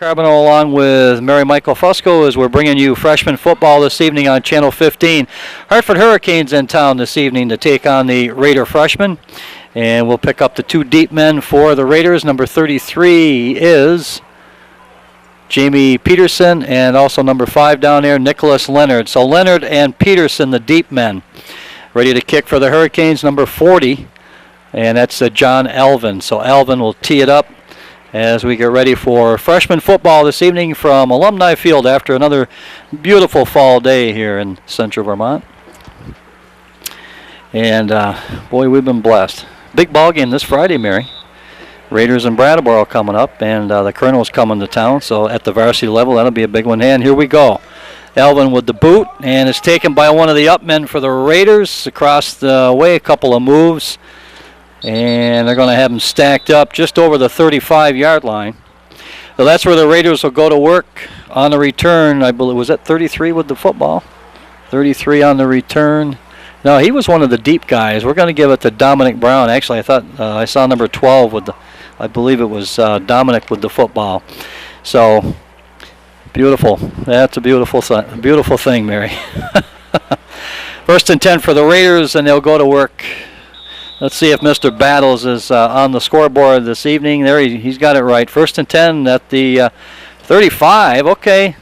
Carboneau along with Mary Michael Fusco as we're bringing you freshman football this evening on Channel 15. Hartford Hurricanes in town this evening to take on the Raider freshmen. And we'll pick up the two deep men for the Raiders. Number 33 is Jamie Peterson, and also number 5 down there, Nicholas Leonard. So Leonard and Peterson, the deep men. Ready to kick for the Hurricanes, number 40. And that's John Alvin. So Alvin will tee it up as we get ready for freshman football this evening from Alumni Field after another beautiful fall day here in central Vermont. And boy, we've been blessed. Big ball game this Friday, Mary. Raiders and Brattleboro coming up, and the Colonel's coming to town, so at the varsity level, that'll be a big one. And here we go. Alvin with the boot, and it's taken by one of the up men for the Raiders across the way, a couple of moves. And they're going to have them stacked up just over the 35-yard line. So that's where the Raiders will go to work on the return. I believe, was that 33 with the football? 33 on the return. No, he was one of the deep guys. We're going to give it to Dominic Brown. Actually, I thought I saw number 12 with the, I believe it was Dominic with the football. So, beautiful. That's a beautiful thing, Mary. First and 10 for the Raiders, and they'll go to work. Let's see if Mr. Battles is on the scoreboard this evening. There, he's got it right. First and 10 at the 35. Okay.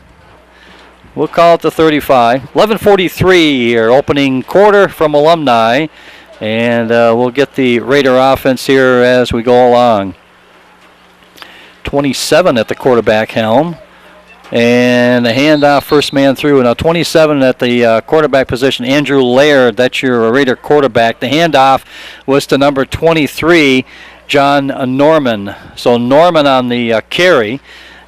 We'll call it the 35. 11:43 here, opening quarter from Alumni. And we'll get the Raider offense here as we go along. 27 at the quarterback helm. And the handoff, first man through. Now 27 at the quarterback position, Andrew Laird. That's your Raider quarterback. The handoff was to number 23, John Norman. So Norman on the carry.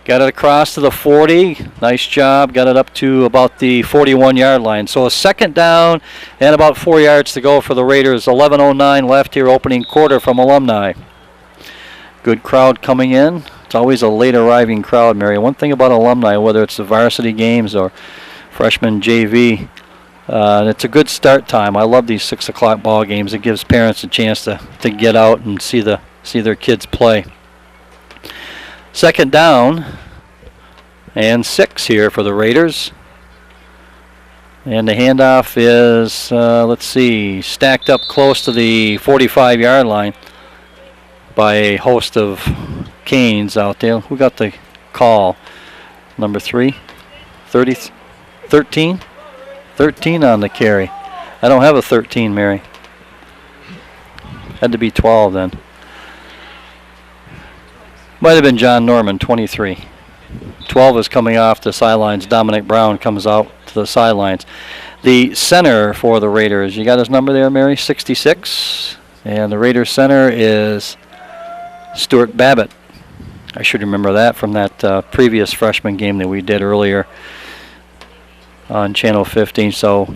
Got it across to the 40. Nice job. Got it up to about the 41-yard line. So a second down and about 4 yards to go for the Raiders. 11:09 left here, opening quarter from Alumni. Good crowd coming in. It's always a late arriving crowd, Mary. One thing about Alumni, whether it's the varsity games or freshman JV, it's a good start time. I love these 6 o'clock ball games. It gives parents a chance to get out and see their kids play. Second down and 6 here for the Raiders. And the handoff is, let's see, stacked up close to the 45-yard line by a host of Canes out there. Who got the call? Number 3? 13? 13 on the carry. I don't have a 13, Mary. Had to be 12 then. Might have been John Norman, 23. 12 is coming off the sidelines. Dominic Brown comes out to the sidelines. The center for the Raiders, you got his number there, Mary? 66. And the Raiders center is Stuart Babbitt. I should remember that from that previous freshman game that we did earlier on Channel 15. So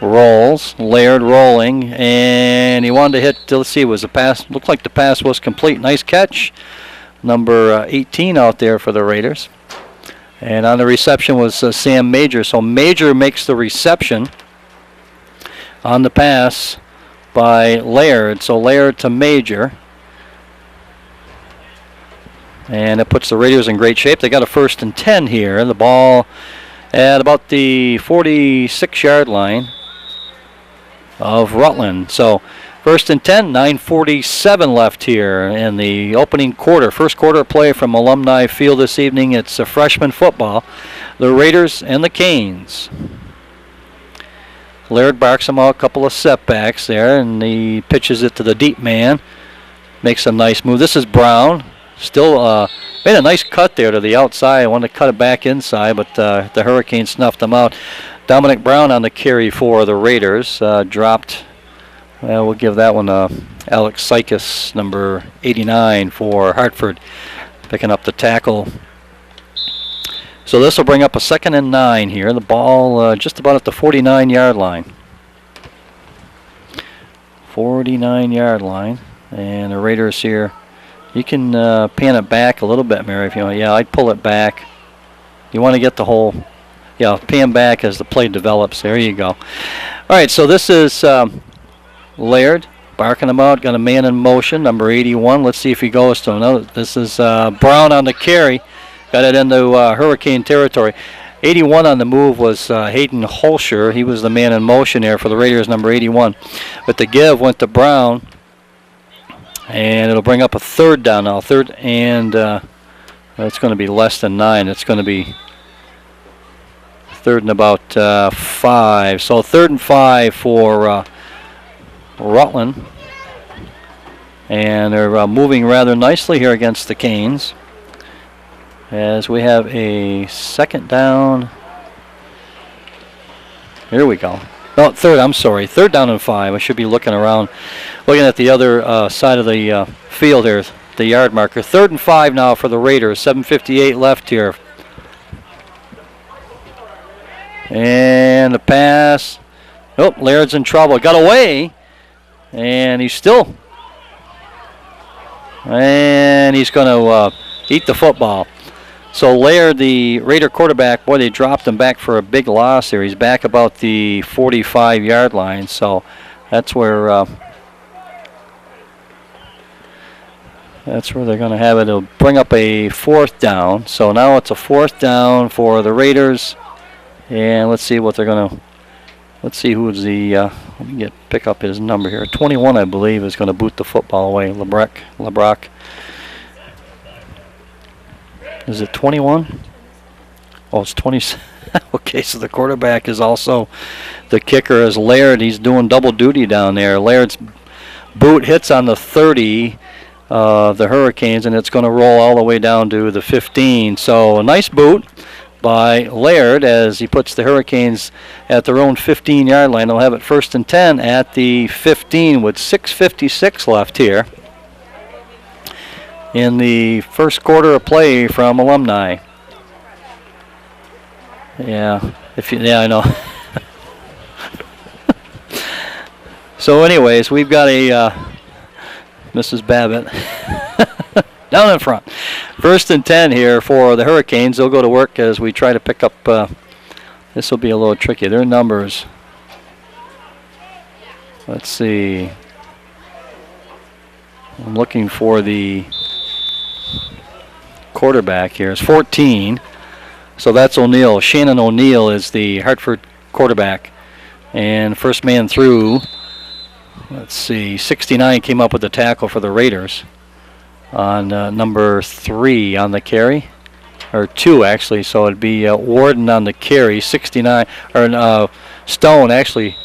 rolls, Laird rolling, and he wanted to hit, let's see, it was a pass. Looked like the pass was complete. Nice catch. Number 18 out there for the Raiders. And on the reception was Sam Major. So Major makes the reception on the pass by Laird. So Laird to Major. And it puts the Raiders in great shape. They got a first and 10 here. The ball at about the 46-yard line of Rutland. So first and 10, 9:47 left here in the opening quarter. First quarter play from Alumni Field this evening. It's a freshman football. The Raiders and the Canes. Laird barks them out, a couple of setbacks there, and he pitches it to the deep man. Makes a nice move. This is Brown. Still made a nice cut there to the outside. I wanted to cut it back inside, but the Hurricanes snuffed them out. Dominic Brown on the carry for the Raiders. Dropped, we'll give that one Alex Sykes, number 89 for Hartford, picking up the tackle. So this will bring up a 2nd and 9 here. The ball just about at the 49-yard line. 49-yard line. And the Raiders here. You can pan it back a little bit, Mary, if you want. Yeah, I'd pull it back. You want to get the whole, yeah, pan back as the play develops. There you go. All right, so this is Laird barking about. Got a man in motion, number 81. Let's see if he goes to another. This is Brown on the carry. Got it into Hurricane territory. 81 on the move was Hayden Holscher. He was the man in motion there for the Raiders, number 81. But the give went to Brown. And it'll bring up a third down now. Third and it's going to be less than 9. It's going to be third and about 5. So 3rd and 5 for Rutland. And they're moving rather nicely here against the Canes. As we have a 2nd down. Here we go. No, 3rd, I'm sorry. 3rd down and 5. I should be looking around, looking at the other side of the field here, the yard marker. 3rd and 5 now for the Raiders. 7:58 left here. And the pass. Oh, Laird's in trouble. Got away. And he's still. And he's going to eat the football. So Laird, the Raider quarterback, boy, they dropped him back for a big loss there. He's back about the 45-yard line. So that's where they're going to have it. It'll bring up a 4th down. So now it's a 4th down for the Raiders. And let's see what they're going to. Let's see who's the. Let me pick up his number here. 21, I believe, is going to boot the football away. LeBrock. Is it 21? Oh, it's 20. Okay, so the quarterback is also the kicker as Laird. He's doing double duty down there. Laird's boot hits on the 30 of the Hurricanes, and it's going to roll all the way down to the 15. So a nice boot by Laird as he puts the Hurricanes at their own 15-yard line. They'll have it 1st and 10 at the 15 with 6:56 left here in the first quarter of play from Alumni. Yeah, I know. So anyways, we've got a Mrs. Babbitt down in front. 1st and 10 here for the Hurricanes. They'll go to work as we try to pick up. This will be a little tricky. Their numbers. Let's see. I'm looking for the quarterback here. It's 14. So that's O'Neill. Shannon O'Neill is the Hartford quarterback. And first man through, let's see, 69 came up with the tackle for the Raiders on number 3 on the carry. Or 2, actually. So it'd be Warden on the carry. 69, or Stone, actually.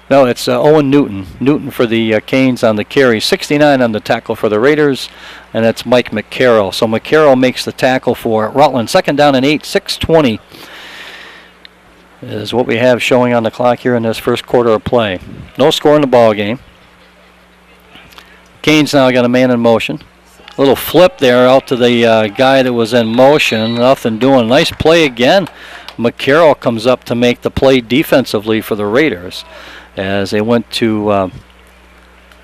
No, it's Owen Newton. Newton for the Canes on the carry. 69 on the tackle for the Raiders. And that's Mike McCarroll. So McCarroll makes the tackle for Rutland. 2nd down and 8, 6:20 is what we have showing on the clock here in this first quarter of play. No score in the ball game. Canes now got a man in motion. A little flip there out to the guy that was in motion. Nothing doing. Nice play again. McCarroll comes up to make the play defensively for the Raiders as they went to,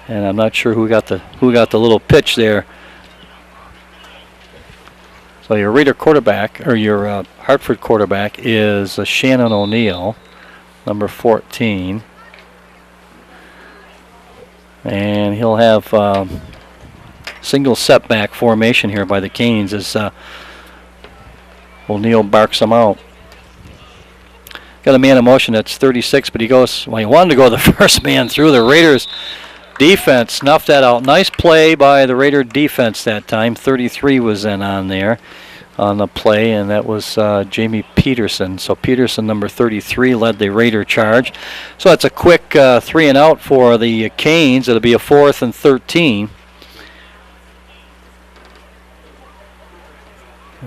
and I'm not sure who got the little pitch there. So your Raider quarterback, or your Hartford quarterback, is Shannon O'Neill, number 14. And he'll have single setback formation here by the Canes as O'Neill barks him out. Got a man in motion that's 36, but he goes, well, he wanted to go the first man through. The Raiders defense snuffed that out. Nice play by the Raider defense that time. 33 was in on there on the play, and that was Jamie Peterson. So Peterson, number 33, led the Raider charge. So that's a quick 3 and out for the Canes. It'll be a 4th and 13.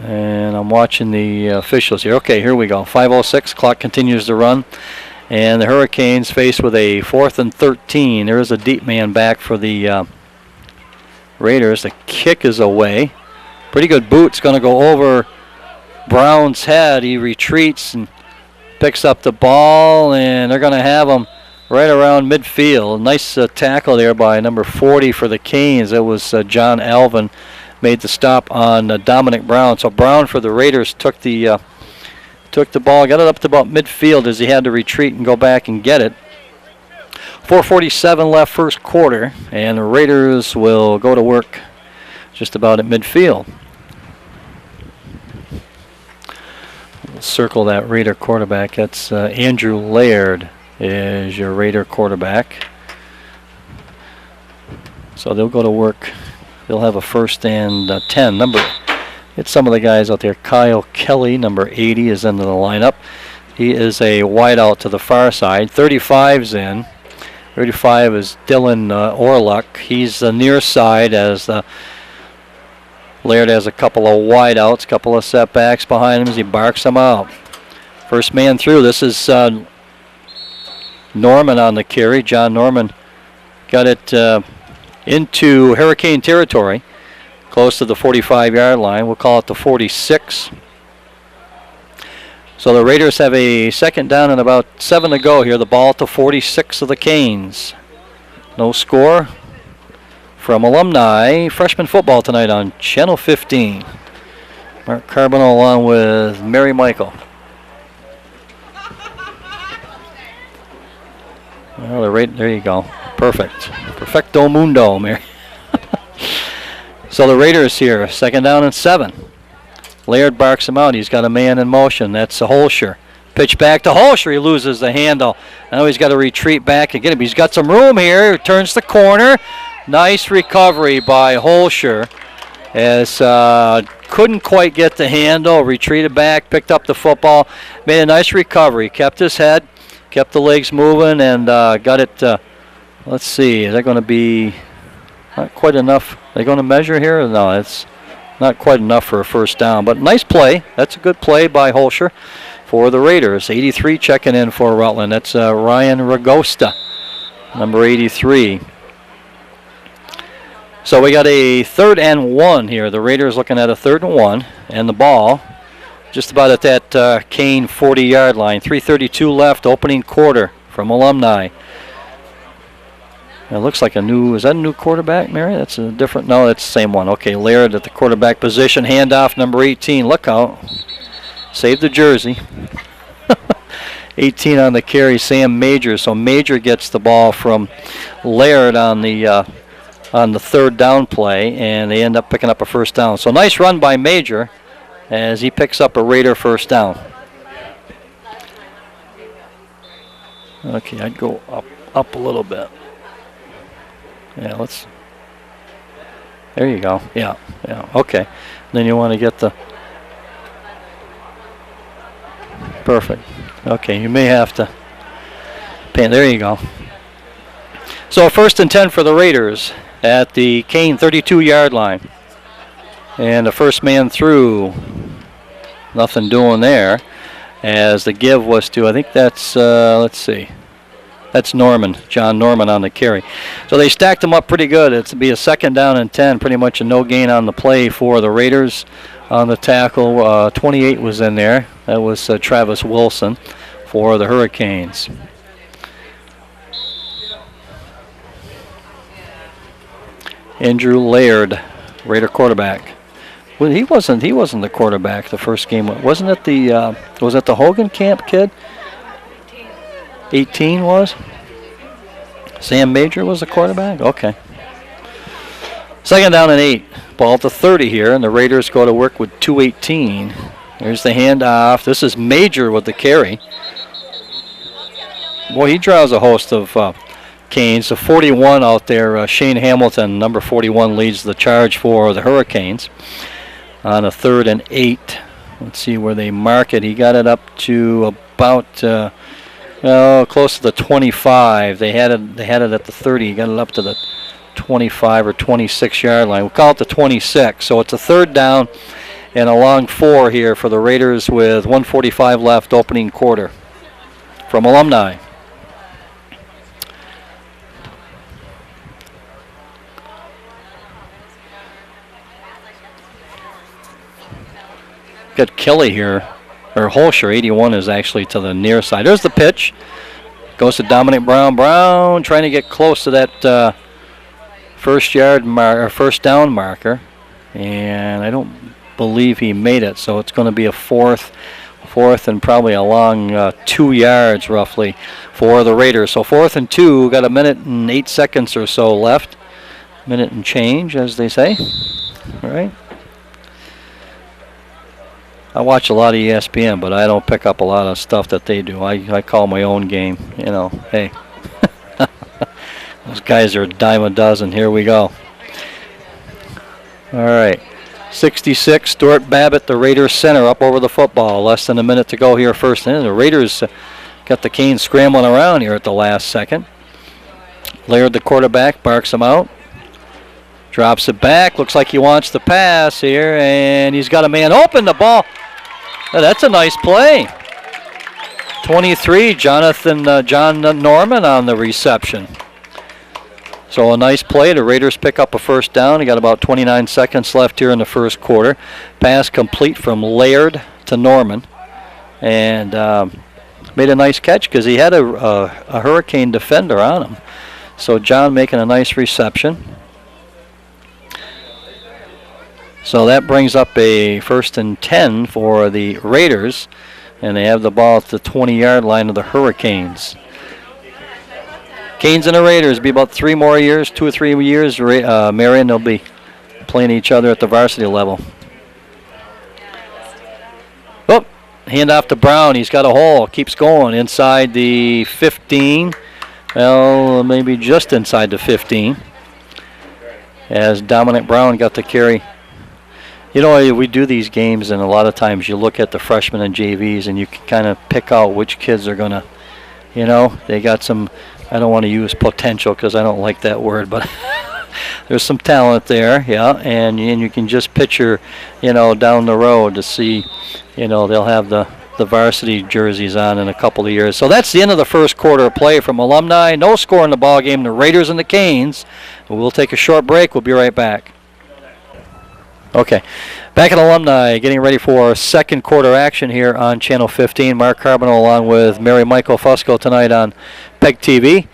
And I'm watching the officials here. Okay, here we go. 5:06, clock continues to run. And the Hurricanes faced with a 4th and 13. There is a deep man back for the Raiders. The kick is away. Pretty good boot. It's going to go over Brown's head. He retreats and picks up the ball, and they're going to have him right around midfield. Nice tackle there by number 40 for the Canes. It was John Alvin. Made the stop on Dominic Brown. So Brown for the Raiders took the ball, got it up to about midfield as he had to retreat and go back and get it. 4:47 left first quarter, and the Raiders will go to work just about at midfield. We'll circle that Raider quarterback. That's Andrew Laird is your Raider quarterback. So they'll go to work. They'll have a 1st and 10. It's some of the guys out there. Kyle Kelly, number 80, is into the lineup. He is a wideout to the far side. 35's in. 35 is Dylan Orluck. He's the near side as Laird has a couple of wideouts, couple of setbacks behind him as he barks them out. First man through. This is Norman on the carry. John Norman got it into Hurricane territory, close to the 45-yard line. We'll call it the 46. So the Raiders have a 2nd down and about 7 to go here. The ball at the 46 of the Canes. No score from Alumni freshman football tonight on Channel 15. Mark Carboneau along with Mary Michael. Well, there you go. Perfect. Perfecto mundo, Mary. So the Raiders here, 2nd down and 7. Laird barks him out. He's got a man in motion. That's Holscher. Pitch back to Holscher. He loses the handle. Now he's got to retreat back and get him. He's got some room here. He turns the corner. Nice recovery by Holscher. As couldn't quite get the handle. Retreated back, picked up the football. Made a nice recovery. Kept his head. Kept the legs moving and got it. Let's see. Is that going to be not quite enough? Are they going to measure here? No, it's not quite enough for a 1st down. But nice play. That's a good play by Holscher for the Raiders. 83 checking in for Rutland. That's Ryan Ragosta, number 83. So we got a 3rd and 1 here. The Raiders looking at a 3rd and 1. And the ball just about at that Kane 40-yard line. 3:32 left, opening quarter from Alumni. It looks like is that a new quarterback, Mary? That's a different, no, that's the same one. Okay, Laird at the quarterback position. Handoff, number 18. Look out. Save the jersey. 18 on the carry, Sam Major. So Major gets the ball from Laird on the 3rd down play, and they end up picking up a 1st down. So nice run by Major as he picks up a Raider 1st down. Okay, I'd go up a little bit. Yeah, there you go. Yeah, okay. Then you want to get the, perfect. Okay, you may have to pan, there you go. So 1st and 10 for the Raiders at the Kane 32-yard line. And the first man through, nothing doing there. As the give was to, I think that's, let's see. That's Norman, John Norman on the carry. So they stacked them up pretty good. It's to be a 2nd down and 10, pretty much a no gain on the play for the Raiders. On the tackle, 28 was in there. That was Travis Wilson for the Hurricanes. Andrew Laird, Raider quarterback. Well, he wasn't the quarterback the first game. Wasn't it was it the Hogan Camp kid? 18 was? Sam Major was the quarterback? Okay. 2nd down and 8. Ball at the 30 here, and the Raiders go to work with 2:18. There's the handoff. This is Major with the carry. Boy, he draws a host of Canes. The 41 out there, Shane Hamilton, number 41, leads the charge for the Hurricanes. On a 3rd and 8. Let's see where they mark it. He got it up to about close to the 25. They had it at the 30. He got it up to the 25 or 26-yard line. We'll call it the 26. So it's a 3rd down and a long 4 here for the Raiders with 1:45 left, opening quarter from Alumni. Got Kelly here, or Holscher, 81 is actually to the near side. There's the pitch. Goes to Dominic Brown. Brown trying to get close to that first down marker. And I don't believe he made it, so it's going to be a 4th. 4th and probably along 2 yards roughly for the Raiders. So 4th and 2, got a minute and 8 seconds or so left. Minute and change, as they say. All right. I watch a lot of ESPN, but I don't pick up a lot of stuff that they do. I call my own game, you know. Hey, those guys are a dime a dozen. Here we go. All right. 66, Stuart Babbitt, the Raiders center, up over the football. Less than a minute to go here first. And the Raiders got the Canes scrambling around here at the last second. Laird, the quarterback, barks him out. Drops it back. Looks like he wants the pass here, and he's got a man open. The ball. Oh, that's a nice play. 23, John Norman on the reception. So a nice play. The Raiders pick up a first down. They got about 29 seconds left here in the first quarter. Pass complete from Laird to Norman, and made a nice catch because he had a Hurricane defender on him. So John making a nice reception. So that brings up a 1st and 10 for the Raiders, and they have the ball at the 20-yard line of the Hurricanes. Canes and the Raiders be about 3 more years, 2 or 3 years. Marion, they'll be playing each other at the varsity level. Oh, hand off to Brown. He's got a hole. Keeps going inside the 15. Well, maybe just inside the 15. As Dominic Brown got to carry. You know, we do these games, and a lot of times you look at the freshmen and JVs, and you can kind of pick out which kids are going to, you know, they got some, I don't want to use potential because I don't like that word, but there's some talent there, yeah, and you can just picture, you know, down the road to see, you know, they'll have the varsity jerseys on in a couple of years. So that's the end of the first quarter of play from Alumni. No score in the ball game, the Raiders and the Canes. We'll take a short break. We'll be right back. Okay, back at Alumni, getting ready for second quarter action here on Channel 15. Mark Carboneau along with Mary Michael Fusco tonight on PEGTV.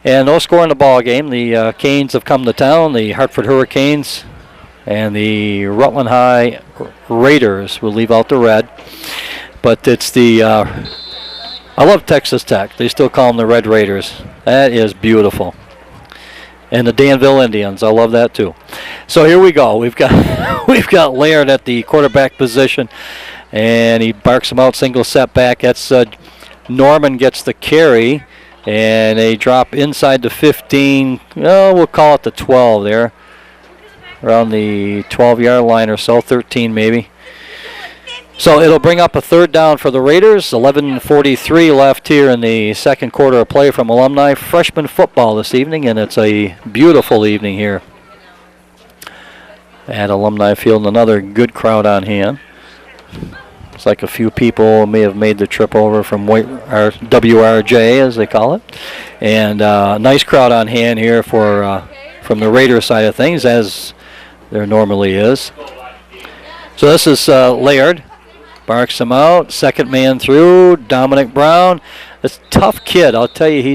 And no score in the ball game. The Canes have come to town, the Hartford Hurricanes and the Rutland High Raiders. We'll leave out the red. But it's the, I love Texas Tech. They still call them the Red Raiders. That is beautiful. And the Danville Indians, I love that too. So here we go. We've got Laird at the quarterback position, and he barks him out, single setback. That's Norman gets the carry, and they drop inside the 15. Oh, we'll call it the 12 there, around the 12-yard line or so, 13 maybe. So it'll bring up a third down for the Raiders. 11:43 left here in the second quarter of play from Alumni. Freshman football this evening, and it's a beautiful evening here at Alumni Field. Another good crowd on hand. It's like a few people may have made the trip over from WRJ, as they call it. And nice crowd on hand here for from the Raiders side of things, as there normally is. So this is Laird. Barks him out. Second man through. Dominic Brown. This tough kid. I'll tell you, he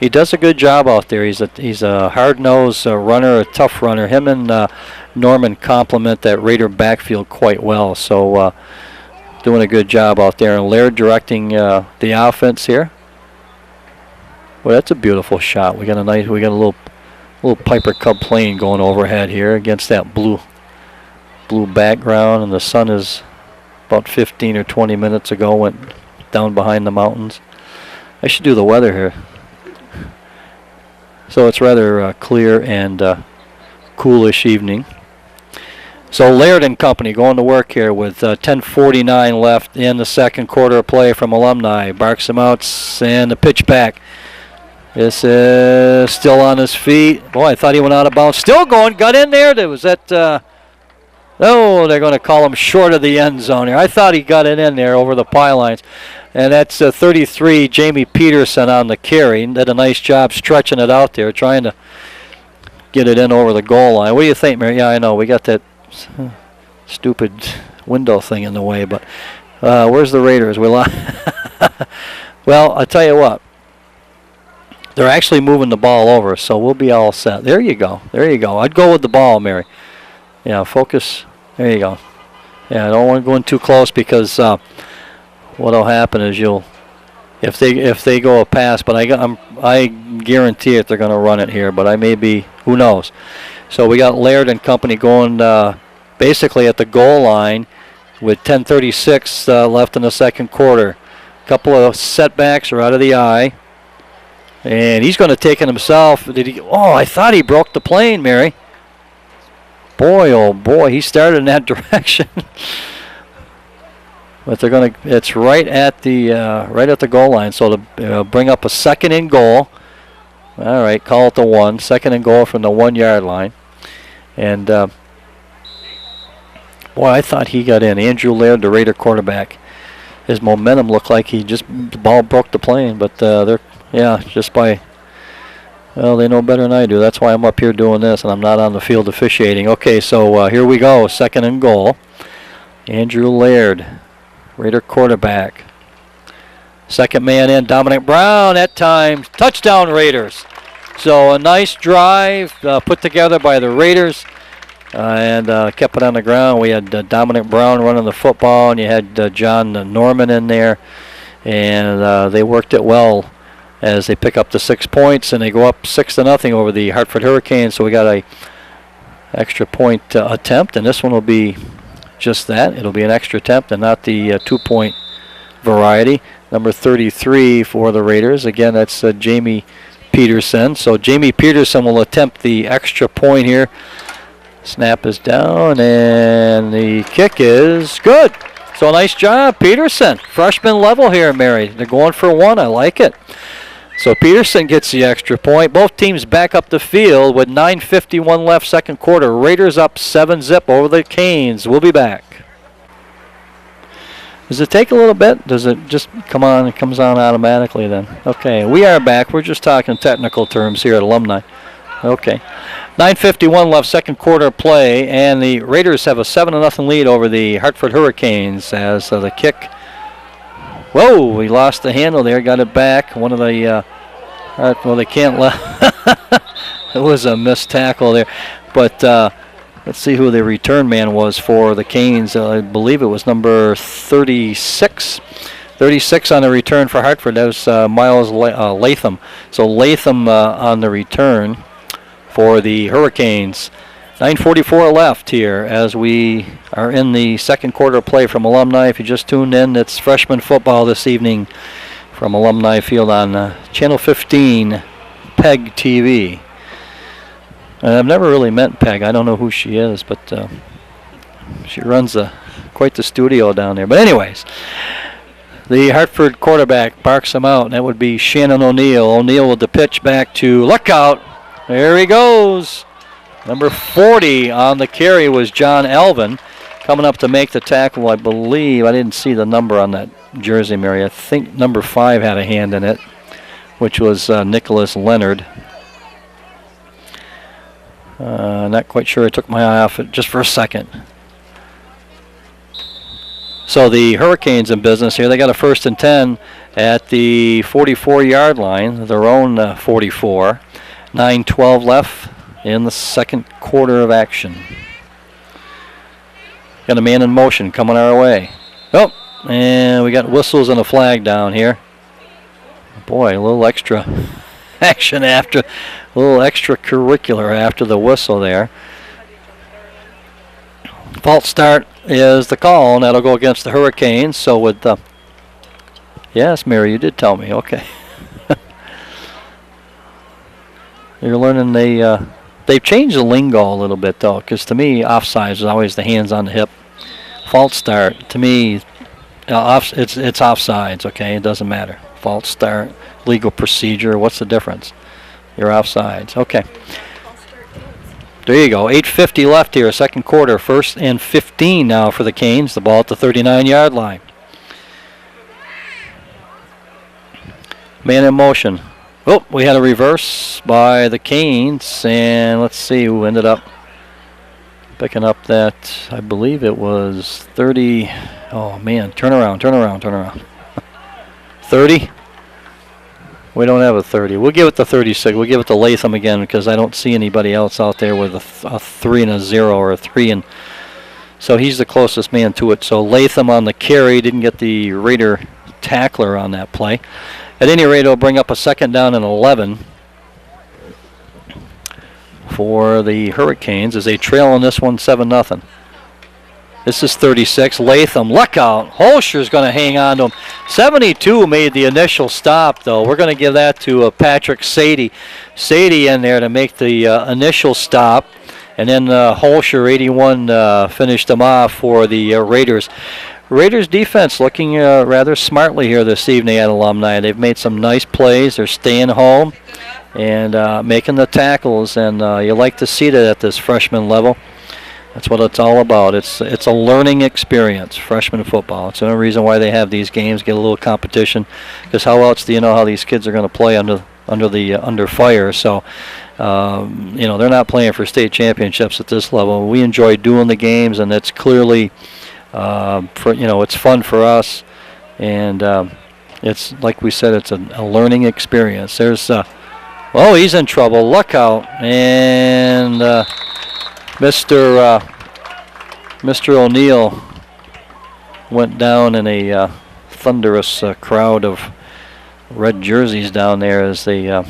does a good job out there. He's a hard-nosed runner, a tough runner. Him and Norman complement that Raider backfield quite well. So doing a good job out there. And Laird directing the offense here. Well, that's a beautiful shot. We got a little Piper Cub plane going overhead here against that blue background, and the sun is about 15 or 20 minutes ago went down behind the mountains. I should do the weather here. So it's rather clear and coolish evening. So Laird and company going to work here with 10:49 left in the second quarter of play from Alumni. Barks him out, and the pitch back. This is still on his feet. Boy, I thought he went out of bounds. Still going, got in there. There was that... Oh, they're going to call him short of the end zone here. I thought he got it in there over the pylons. And that's 33, Jamie Peterson on the carry. Did a nice job stretching it out there, trying to get it in over the goal line. What do you think, Mary? Yeah, I know. We got that stupid window thing in the way. But where's the Raiders? Well, I'll tell you what. They're actually moving the ball over, so we'll be all set. There you go. There you go. I'd go with the ball, Mary. Yeah, focus. There you go. Yeah, I don't want to go in too close because what'll happen is if they go a pass, but I guarantee it they're going to run it here, but I may be, who knows. So we got Laird and company going basically at the goal line with 10:36 left in the second quarter. A couple of setbacks are out of the eye. And he's going to take it himself. Oh, I thought he broke the plane, Mary. Boy, oh boy, he started in that direction. But they're going to. It's right at the goal line. So to bring up a second and goal. All right, call it the 1. Second and goal from the 1 yard line. And boy, I thought he got in. Andrew Laird, the Raider quarterback. His momentum looked like the ball broke the plane, but just by. Well, they know better than I do. That's why I'm up here doing this, and I'm not on the field officiating. Okay, so here we go. Second and goal. Andrew Laird, Raider quarterback. Second man in, Dominic Brown. That time, touchdown Raiders. So a nice drive put together by the Raiders and kept it on the ground. We had Dominic Brown running the football, and you had John Norman in there, and they worked it well as they pick up the 6 points, and they go up 6-0 over the Hartford Hurricanes. So we got a extra point attempt, and this one will be just that. It'll be an extra attempt and not the 2-point variety. Number 33 for the Raiders. Again, that's Jamie Peterson. So Jamie Peterson will attempt the extra point here. Snap is down, and the kick is good. So nice job, Peterson. Freshman level here, Mary. They're going for 1. I like it. So Peterson gets the extra point. Both teams back up the field with 9:51 left, second quarter. Raiders up 7-0 over the Canes. We'll be back. Does it take a little bit? Does it just come on? It comes on automatically then. Okay, we are back. We're just talking technical terms here at Alumni. Okay. 9:51 left, second quarter play, and the Raiders have a 7-0 lead over the Hartford Hurricanes as the kick. Whoa, we lost the handle there, got it back. One of the, they can't let. It was a missed tackle there. But let's see who the return man was for the Canes. I believe it was number 36. 36 on the return for Hartford. That was Miles Latham. So Latham on the return for the Hurricanes. 9:44 left here as we are in the second quarter play from Alumni. If you just tuned in, it's freshman football this evening from Alumni Field on Channel 15, PEGTV. And I've never really met Peg. I don't know who she is, but she runs quite the studio down there. But anyways, the Hartford quarterback barks him out, and that would be Shannon O'Neill. O'Neill with the pitch back to Lookout. There he goes. Number 40 on the carry was John Alvin. Coming up to make the tackle, I believe. I didn't see the number on that jersey, Mary. I think number 5 had a hand in it, which was Nicholas Leonard. Not quite sure. I took my eye off it just for a second. So the Hurricanes in business here. They got a 1st and 10 at the 44-yard line, their own 44. 9:12 left in the second quarter of action. Got a man in motion coming our way. Oh, and we got whistles and a flag down here. Boy, a little extra action after, a little extracurricular after the whistle there. False start is the call, and that'll go against the Hurricanes. So with the, yes, Mary, you did tell me. Okay. You're learning they've changed the lingo a little bit though, because to me offsides is always the hands on the hip. False start to me, it's offsides. Okay, it doesn't matter. False start, legal procedure. What's the difference? You're offsides. Okay. There you go. 8:50 left here, second quarter. 1st and 15 now for the Canes. The ball at the 39-yard line. Man in motion. Oh, we had a reverse by the Canes, and let's see who ended up picking up that. I believe it was 30. Oh, man, turn around. 30? We don't have a 30. We'll give it the 36. We'll give it to Latham again because I don't see anybody else out there with a 3 and a 0 or a 3 and So he's the closest man to it. So Latham on the carry, didn't get the Raider tackler on that play. At any rate, it'll bring up a 2nd down and 11 for the Hurricanes as they trail on this one 7-0. This is 36. Latham, look out. Holscher's going to hang on to him. 72 made the initial stop, though. We're going to give that to Patrick Sadie. Sadie in there to make the initial stop. And then Holscher, 81, finished them off for the Raiders. Raiders defense looking rather smartly here this evening at Alumni. They've made some nice plays. They're staying home and making the tackles. And you like to see that at this freshman level. That's what it's all about. It's a learning experience, freshman football. It's the only reason why they have these games, get a little competition. Because how else do you know how these kids are going to play under fire? So, they're not playing for state championships at this level. We enjoy doing the games, and it's clearly, it's fun for us. And it's like we said, it's a learning experience. There's, he's in trouble. Look out! And Mr. O'Neill went down in a thunderous crowd of red jerseys down there as the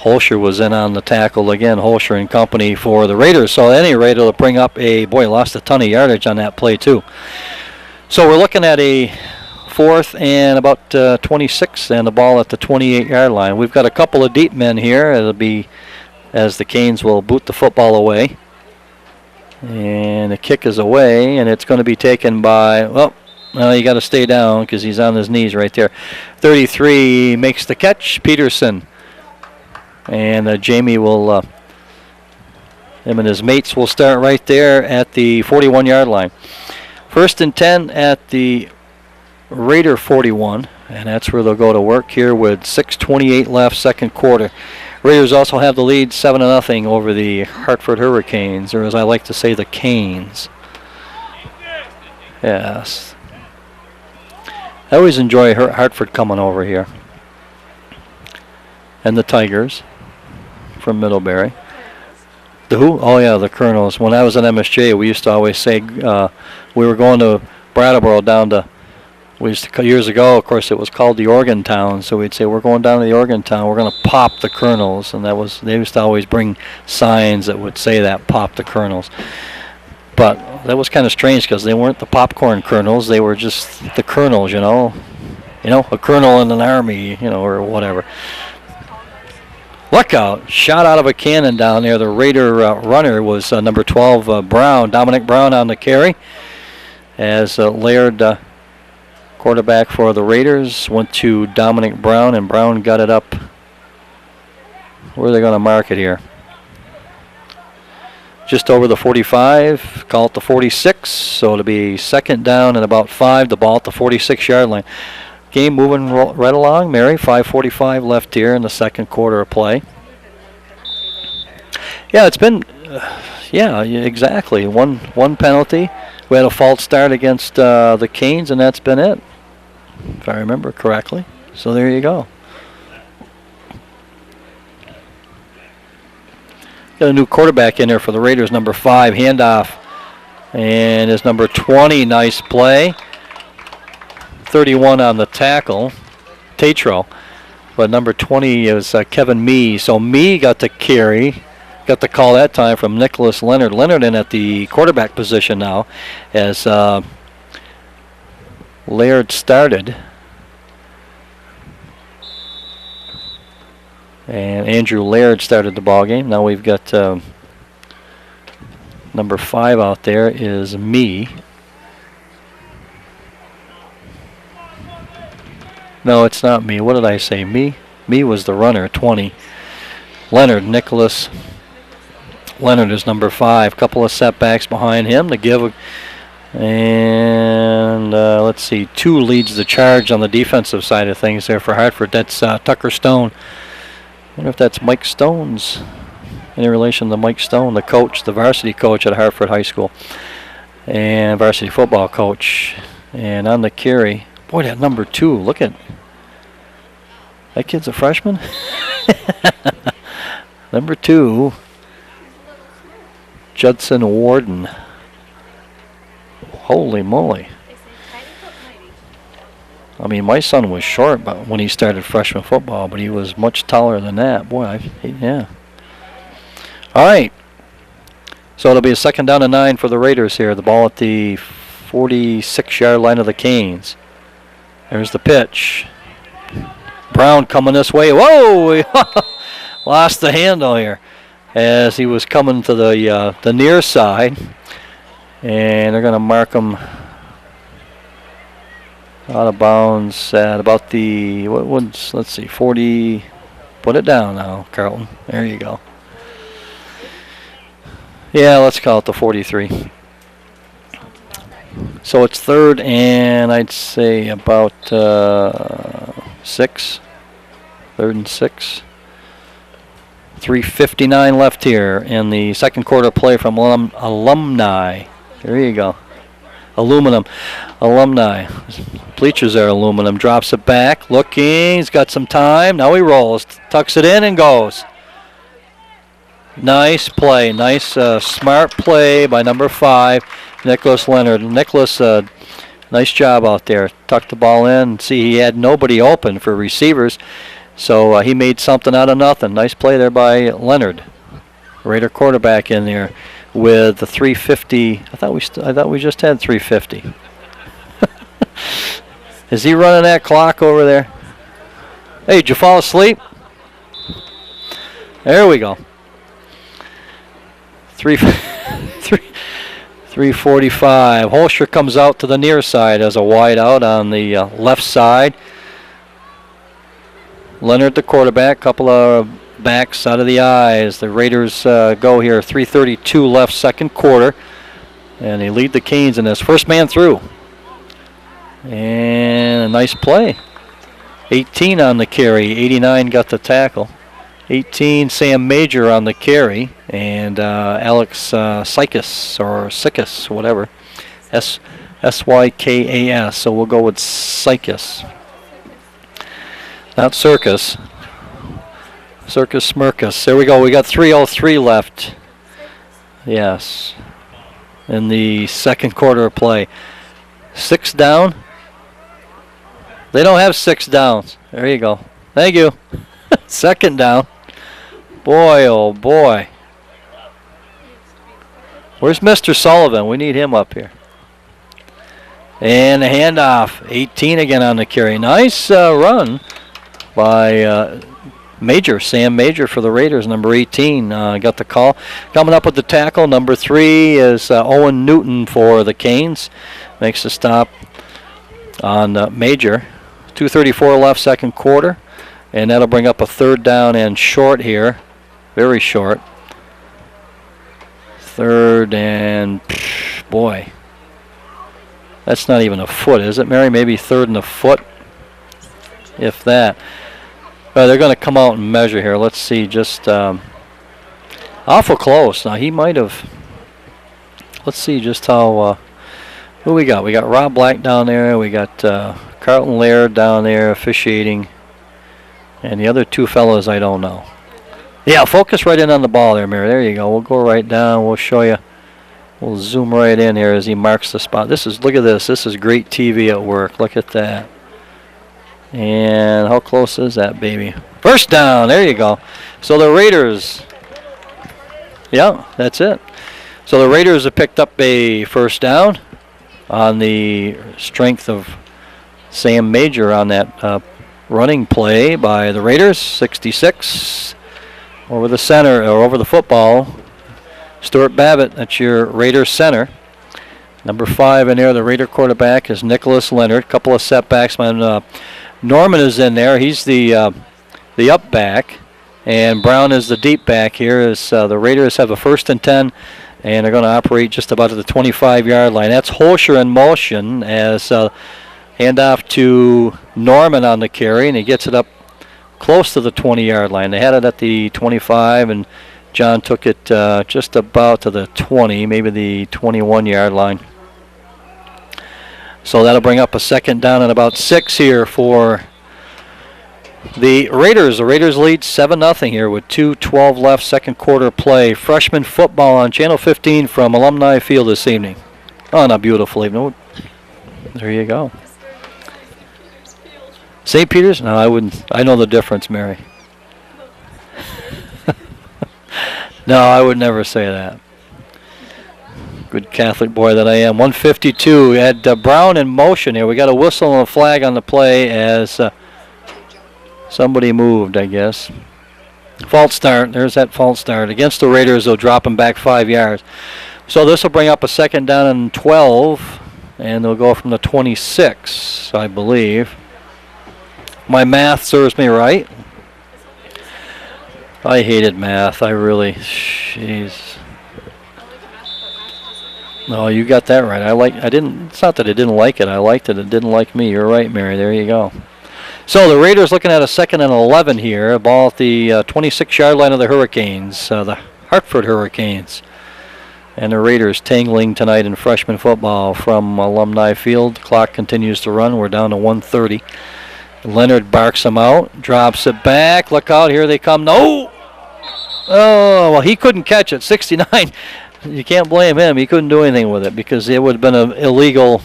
Holscher was in on the tackle again. Holscher and company for the Raiders. So at any rate, it'll bring up lost a ton of yardage on that play too. So we're looking at a 4th and about 26 and the ball at the 28-yard line. We've got a couple of deep men here. It'll be as the Canes will boot the football away. And the kick is away, and it's going to be taken by, you got to stay down because he's on his knees right there. 33 makes the catch, Peterson. And Jamie will, him and his mates will start right there at the 41-yard line. 1st and 10 at the Raider 41, and that's where they'll go to work here with 6:28 left, 2nd quarter. Raiders also have the lead 7-0 over the Hartford Hurricanes, or as I like to say, the Canes. Yes. I always enjoy Hartford coming over here. And the Tigers from Middlebury. The who? Oh, yeah, the Colonels. When I was at MSJ, we used to always say we were going to Brattleboro down to, years ago, of course, it was called the Oregon Town, so we'd say, we're going down to the Oregon Town, we're going to pop the Colonels, and they used to always bring signs that would say that, pop the Colonels. But that was kind of strange because they weren't the popcorn Colonels, they were just the Colonels, a colonel in an army, or whatever. Look out, shot out of a cannon down there. The Raider runner was number 12, Brown, Dominic Brown on the carry, as Laird, quarterback for the Raiders, went to Dominic Brown, and Brown got it up. Where are they going to mark it here? Just over the 45, call it the 46, so it'll be 2nd down and about 5, the ball at the 46-yard line. Game moving right along, Mary. 5:45 left here in the 2nd quarter of play. Yeah, it's been, exactly. One penalty. We had a false start against the Canes, and that's been it, if I remember correctly. So there you go. Got a new quarterback in there for the Raiders, number 5, handoff. And his number 20, nice play. 31 on the tackle, Tatro. But number 20 is Kevin Mee. So Mee got the carry. Got the call that time from Nicholas Leonard. Leonard in at the quarterback position now as Laird started. And Andrew Laird started the ball game. Now we've got number 5 out there is Mee. No, it's not Mee. What did I say? Mee? Mee was the runner, 20. Leonard, Nicholas Leonard is number 5. Couple of setbacks behind him to give. And let's see, 2 leads the charge on the defensive side of things there for Hartford. That's Tucker Stone. I wonder if that's Mike Stone's, any relation to Mike Stone, the coach, the varsity coach at Hartford High School, and varsity football coach. And on the carry, boy, that number 2, look at, that kid's a freshman? Number 2, Judson Warden Holy moly. I mean, my son was short but when he started freshman football, but he was much taller than that. Boy, yeah. All right. So it'll be a 2nd down and 9 for the Raiders here. The ball at the 46-yard line of the Canes. There's the pitch. Brown coming this way. Whoa! Lost the handle here as he was coming to the near side. And they're going to mark him out of bounds at about the, let's see, 40. Put it down now, Carlton. There you go. Yeah, let's call it the 43. So it's 3rd and I'd say about 6. 3rd and 6. 3:59 left here in the 2nd quarter play from Alumni. There you go. Aluminum. Alumni. Bleachers are aluminum. Drops it back. Looking. He's got some time. Now he rolls. Tucks it in and goes. Nice play. Nice smart play by number 5, Nicholas Leonard. Nicholas, nice job out there. Tucked the ball in. See, he had nobody open for receivers. So he made something out of nothing. Nice play there by Leonard. Raider quarterback in there with the 350. I thought we just had 350. Is he running that clock over there? Hey, did you fall asleep? There we go. 3:45. Holscher comes out to the near side as a wide out on the left side. Leonard, the quarterback, couple of backs out of the eyes. The Raiders go here. 3:32 left, 2nd quarter. And they lead the Canes in this. First man through. And a nice play. 18 on the carry. 89 got the tackle. 18, Sam Major on the carry. And Alex Sykas, or Sykas, whatever. S-Y-K-A-S. So we'll go with Sykas. Not Circus. Circus Smirkus. There we go. We got 3:03 left. Yes. In the 2nd quarter of play. 6 down. They don't have 6 downs. There you go. Thank you. 2nd down. Boy, oh boy. Where's Mr. Sullivan? We need him up here. And the handoff. 18 again on the carry. Nice run by Major, Sam Major for the Raiders, number 18. Got the call. Coming up with the tackle, number 3 is Owen Newton for the Canes. Makes the stop on Major. 2:34 left, 2nd quarter. And that'll bring up a 3rd down and short here. Very short. 3rd and, boy. That's not even a foot, is it, Mary? Maybe 3rd and a foot, if that. They're going to come out and measure here. Let's see, just awful close. Now, he might have, let's see just how, who we got? We got Rob Black down there. We got Carlton Laird down there officiating. And the other 2 fellas, I don't know. Yeah, focus right in on the ball there, Mary. There you go. We'll go right down. We'll show you. We'll zoom right in here as he marks the spot. Look at this. This is great TV at work. Look at that. And how close is that, baby? First down. There you go. So the Raiders. Yeah, that's it. So the Raiders have picked up a 1st down on the strength of Sam Major on that running play by the Raiders. 66 over the center, or over the football. Stuart Babbitt, that's your Raider center. Number 5 in there, the Raider quarterback, is Nicholas Leonard. Couple of setbacks. Norman is in there. He's the up back. And Brown is the deep back here. As the Raiders have a 1st and 10. And they're going to operate just about at the 25-yard line. That's Holscher in motion as handoff to Norman on the carry. And he gets it up close to the 20-yard line. They had it at the 25, and John took it just about to the 20, maybe the 21-yard line. So that'll bring up a 2nd down and about 6 here for the Raiders. The Raiders lead 7-0 here with 2:12 left, 2nd quarter play. Freshman football on Channel 15 from Alumni Field this evening. Oh, not beautifully. No. There you go. St. Peter's? No, I wouldn't. I know the difference, Mary. No, I would never say that. Good Catholic boy that I am. 152. Had Brown in motion here. We got a whistle and a flag on the play as somebody moved, I guess. False start. There's that false start. Against the Raiders, they'll drop them back 5 yards. So this will bring up a second down and 12, and they'll go from the 26, I believe. My math serves me right. I hated math. I really, jeez. No, you got that right. It's not that I didn't like it. I liked it. It didn't like me. You're right, Mary. There you go. So the Raiders looking at a second and 11 here. Ball at the 26-yard line of the Hurricanes, the Hartford Hurricanes. And the Raiders tangling tonight in freshman football from Alumni Field. The clock continues to run. We're down to 1:30. Leonard barks him out, drops it back. Look out, here they come. No! Oh, well, he couldn't catch it. 69. You can't blame him. He couldn't do anything with it because it would have been an illegal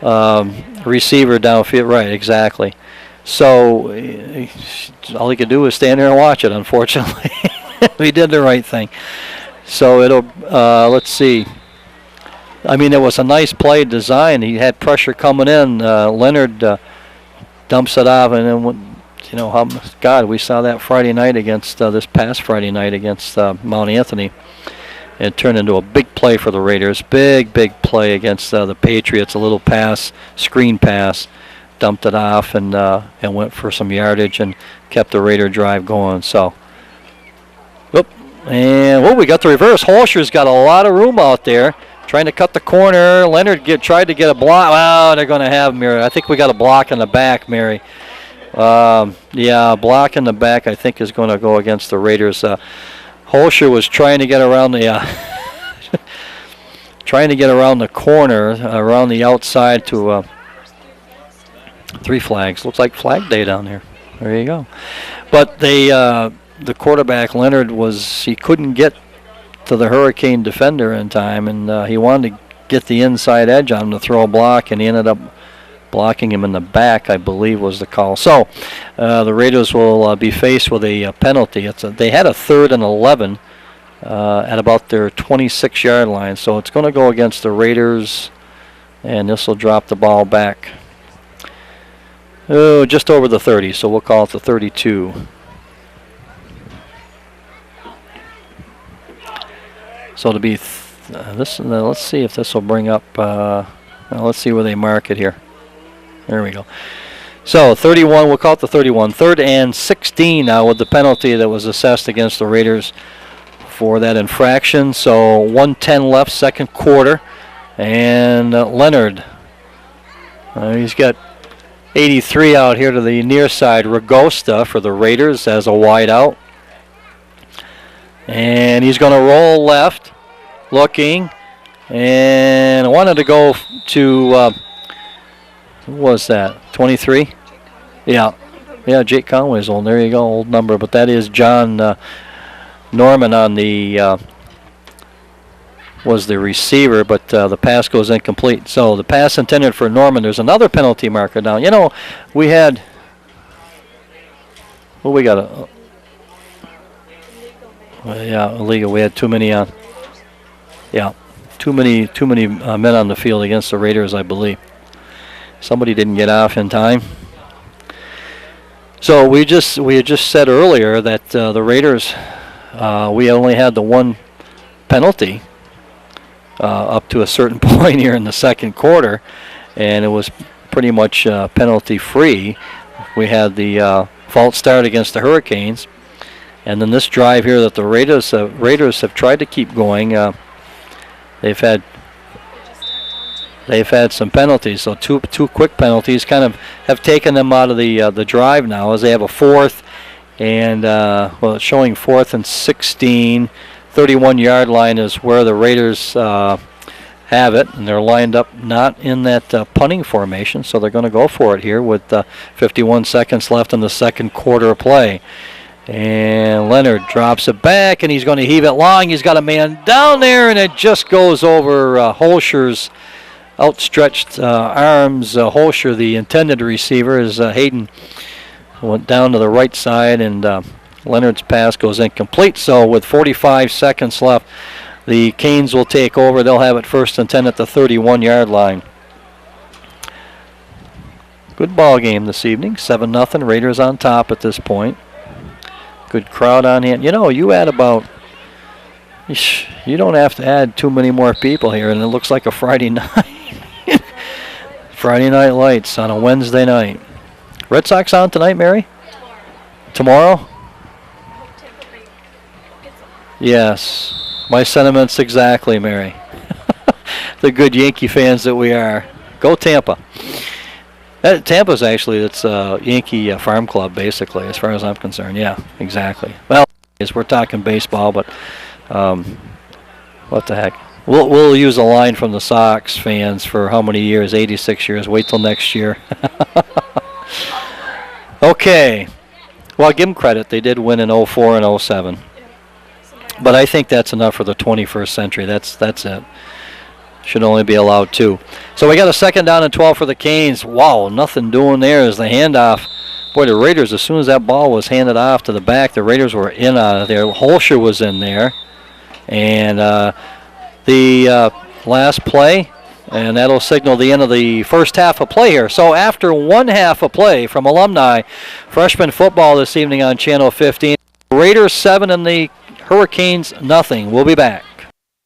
receiver downfield. Right, exactly. So all he could do was stand there and watch it, unfortunately. He did the right thing. So it'll, let's see. I mean, it was a nice play design. He had pressure coming in. Leonard dumps it off, and then, you know, God, we saw that Friday night against, this past Friday night against Mount Anthony. It turned into a big play for the Raiders. Big play against the Patriots. A little pass, screen pass. Dumped it off and went for some yardage and kept the Raider drive going. So, and we got the reverse. Holscher's got a lot of room out there, trying to cut the corner. Leonard tried to get a block. Wow, they're going to have Mary. I think we got a block in the back, Mary. Yeah, block in the back I think is going to go against the Raiders. Holscher was trying to get around the corner, around the outside to 3 flags. Looks like Flag Day down there. There you go. But the quarterback, Leonard, he couldn't get to the Hurricane defender in time, and he wanted to get the inside edge on him to throw a block, and he ended up blocking him in the back, I believe was the call. So the Raiders will be faced with a penalty. They had a 3rd and 11 at about their 26-yard line, so it's going to go against the Raiders, and this will drop the ball back. Oh, just over the 30, so we'll call it the 32. So to be this, let's see if this will bring up. Let's see where they mark it here. There we go. So 31, we'll call it the 31. 3rd and 16 now with the penalty that was assessed against the Raiders for that infraction. So 1:10 left, second quarter, and Leonard. He's got 83 out here to the near side. Ragosta for the Raiders as a wide out. And he's going to roll left, looking, and I wanted to go to, who was that, 23? Yeah, Jake Conway's old, there you go, old number, but that is John Norman on the, was the receiver, but the pass goes incomplete. So the pass intended for Norman. There's another penalty marker down. You know, we had, we got illegal. We had too many on. Too many men on the field against the Raiders, I believe. Somebody didn't get off in time. So we had just said earlier that the Raiders, we only had the one penalty up to a certain point here in the second quarter, and it was pretty much penalty free. We had the false start against the Hurricanes. And then this drive here that the Raiders have tried to keep going, they've had some penalties. So two quick penalties kind of have taken them out of the drive now, as they have a 4th and it's showing 4th and 16. 31-yard line is where the Raiders have it, and they're lined up not in that punting formation, so they're going to go for it here with 51 seconds left in the second quarter of play. And Leonard drops it back, and he's going to heave it long. He's got a man down there, and it just goes over Holscher's outstretched arms. Holscher, the intended receiver, as Hayden went down to the right side, and Leonard's pass goes incomplete. So with 45 seconds left, the Canes will take over. They'll have it 1st and 10 at the 31-yard line. Good ball game this evening. 7-0. Raiders on top at this point. Good crowd on hand. You know, you add about, you don't have to add too many more people here, and it looks like a Friday night. Friday Night Lights on a Wednesday night. Red Sox on tonight, Mary? Tomorrow? Yes. My sentiments exactly, Mary. The good Yankee fans that we are. Go Tampa. Tampa's actually, it's a Yankee farm club, basically, as far as I'm concerned. Yeah, exactly. Well, we're talking baseball, but what the heck. We'll use a line from the Sox fans for how many years? 86 years. Wait till next year. Okay. Well, give them credit. They did win in 04 and 07. But I think that's enough for the 21st century. That's it. Should only be allowed 2. So we got a 2nd down and 12 for the Canes. Wow, nothing doing there as the handoff. Boy, the Raiders, as soon as that ball was handed off to the back, the Raiders were in out of there. Holscher was in there. And the last play, and that'll signal the end of the first half of play here. So after one half of play from Alumni, freshman football this evening on Channel 15. Raiders 7 and the Hurricanes nothing. We'll be back.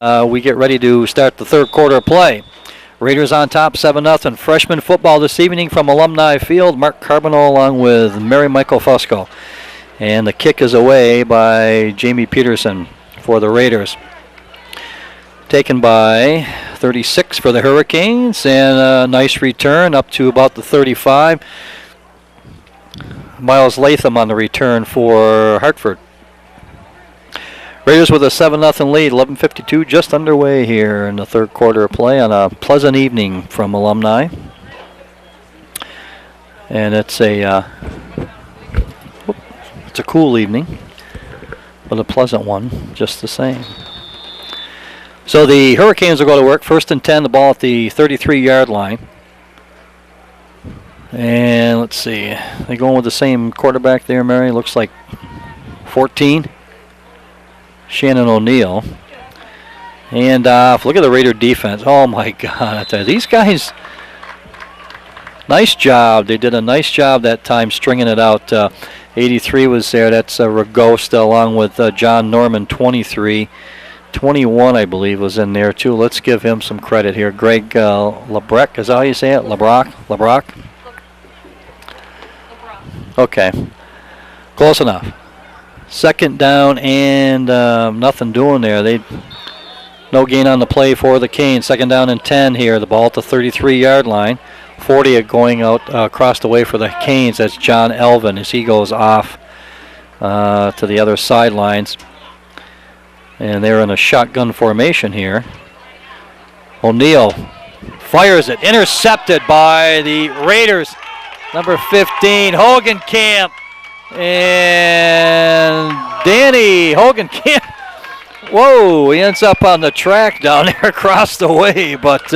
We get ready to start the 3rd quarter of play. Raiders on top 7-0. Freshman football this evening from Alumni Field. Mark Carboneau along with Mary Michael Fusco. And the kick is away by Jamie Peterson for the Raiders. Taken by 36 for the Hurricanes, and a nice return up to about the 35. Miles Latham on the return for Hartford. Raiders with a 7-0 lead, 11:52 just underway here in the 3rd quarter of play on a pleasant evening from Alumni. And it's a cool evening, but a pleasant one just the same. So the Hurricanes will go to work. 1st and 10, the ball at the 33-yard line. And let's see, they going with the same quarterback there, Mary. Looks like 14. Shannon O'Neill. And look at the Raider defense. Oh my God, I tell you, these guys, nice job. They did a nice job that time stringing it out. 83 was there. That's Ragosta along with John Norman, 23. 21, I believe, was in there too. Let's give him some credit here. Greg LeBrecq, is that how you say it? LeBrock? Okay. Close enough. 2nd down and nothing doing there. No gain on the play for the Canes. 2nd down and 10 here. The ball at the 33-yard line. 40 going out across the way for the Canes. That's John Elvin as he goes off to the other sidelines. And they're in a shotgun formation here. O'Neill fires it. Intercepted by the Raiders. Number 15, Hogenkamp. And Danny Hogenkamp. Whoa, he ends up on the track down there across the way. But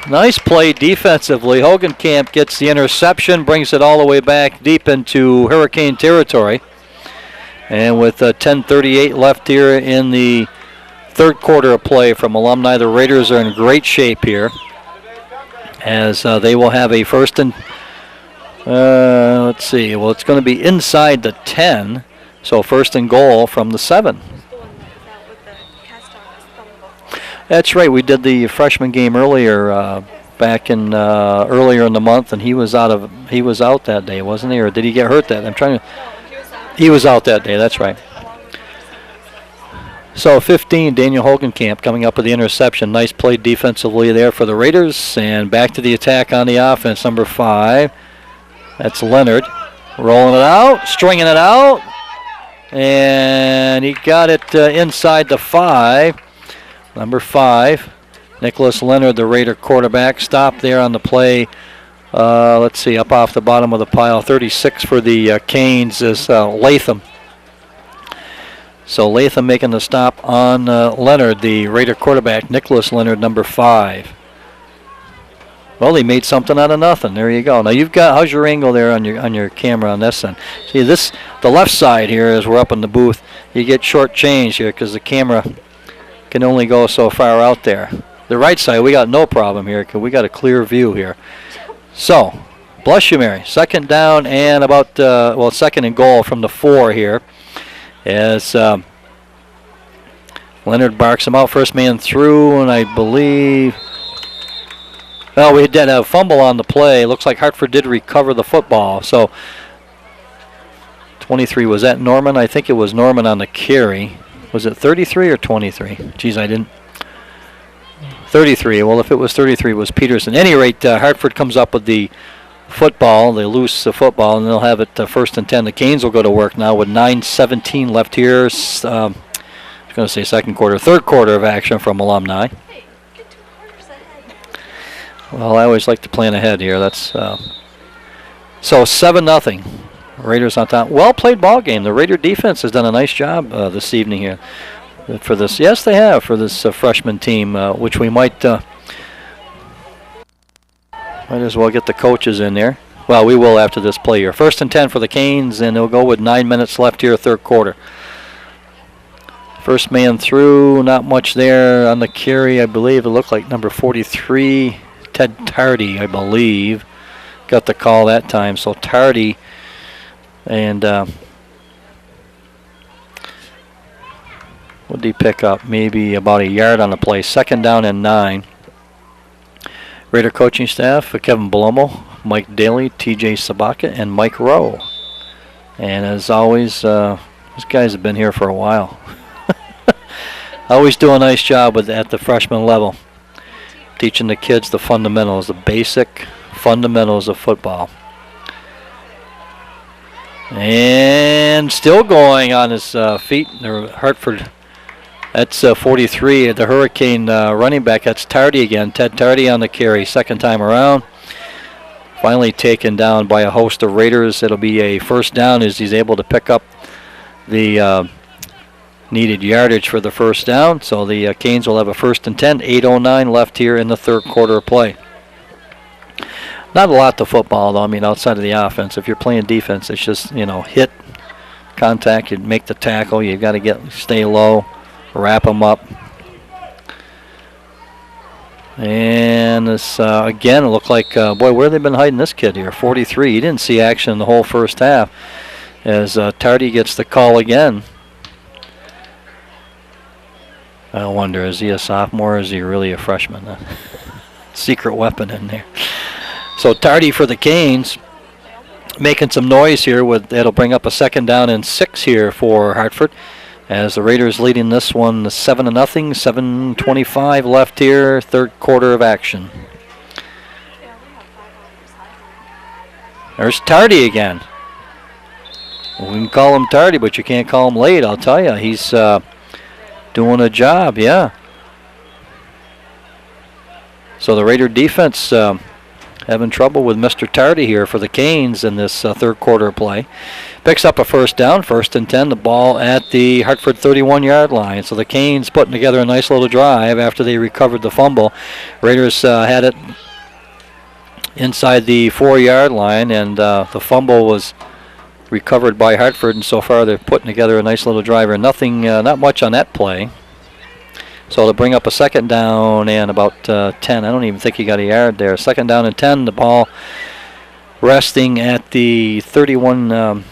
nice play defensively. Hogenkamp gets the interception, brings it all the way back deep into Hurricane territory. And with 10:38 left here in the 3rd quarter of play from Alumni, the Raiders are in great shape here as they will have a 1st and, let's see, well, it's going to be inside the 10, so 1st and goal from the 7. That's right, we did the freshman game earlier, back in earlier in the month, and he was out that day, wasn't he, or did he get hurt that? I'm trying to. He was out that day, that's right. So 15, Daniel Hogenkamp coming up with the interception. Nice play defensively there for the Raiders. And back to the attack on the offense, number 5. That's Leonard. Rolling it out, stringing it out. And he got it inside the 5. Number 5, Nicholas Leonard, the Raider quarterback. Stopped there on the play Let's see, up off the bottom of the pile, 36 for the Canes is Latham. So Latham making the stop on Leonard, the Raider quarterback, Nicholas Leonard, number 5. Well, he made something out of nothing. There you go. Now you've got, how's your angle there on your camera on this end? See, the left side here, as we're up in the booth, you get short change here because the camera can only go so far out there. The right side, we got no problem here because we got a clear view here. So, bless you, Mary. Second down and about, second and goal from the 4 here. As Leonard barks him out, first man through, and I believe, well, we did have a fumble on the play. Looks like Hartford did recover the football. So 23, was that Norman? I think it was Norman on the carry. Was it 33 or 23? Geez, I didn't. 33. Well, if it was 33, it was Peterson. At any rate, Hartford comes up with the football. They lose the football, and they'll have it first and 10. The Canes will go to work now with 9:17 left here. I was going to say third quarter of action from Alumni. Hey, get 2 quarters ahead. Well, I always like to plan ahead here. That's so 7-0. Raiders on top. Well played ball game. The Raider defense has done a nice job this evening here for this. Yes, they have for this freshman team, which we might as well get the coaches in there. Well, we will after this play here. First and 10 for the Canes, and they'll go with 9 minutes left here, third quarter. First man through, not much there on the carry. I believe it looked like number 43, Ted Tardy, I believe, got the call that time. So Tardy, and what did he pick up? Maybe about a yard on the play. Second down and 9. Raider coaching staff, Kevin Balomo, Mike Daly, TJ Sabaka, and Mike Rowe. And as always, these guys have been here for a while. Always do a nice job at the freshman level, teaching the kids the fundamentals, the basic fundamentals of football. And still going on his feet, Hartford. That's 43, the Hurricane running back. That's Tardy again. Ted Tardy on the carry, second time around. Finally taken down by a host of Raiders. It'll be a first down as he's able to pick up the needed yardage for the first down. So the Canes will have a first and 10, 8:09 left here in the third quarter of play. Not a lot to football, though. I mean, outside of the offense. If you're playing defense, it's just, hit, contact, you make the tackle. You've got to stay low, wrap them up. And this, again, it looked like, boy, where have they been hiding this kid here? 43. He didn't see action the whole first half as Tardy gets the call again. I wonder, is he a sophomore or is he really a freshman? Secret weapon in there. So Tardy for the Canes, making some noise here. That'll bring up a second down and 6 here for Hartford, as the Raiders leading this one 7-0. 7:25 left here, third quarter of action. There's Tardy again. We can call him Tardy, but you can't call him late. I'll tell you, he's doing a job. Yeah. So the Raider defense having trouble with Mr. Tardy here for the Canes in this third quarter play. Picks up a first down, first and 10, the ball at the Hartford 31-yard line. So the Canes putting together a nice little drive after they recovered the fumble. Raiders had it inside the 4-yard line, and the fumble was recovered by Hartford, and so far they're putting together a nice little drive. Nothing, not much on that play. So to bring up a second down and about 10. I don't even think he got a yard there. Second down and 10. The ball resting at the 31. Well,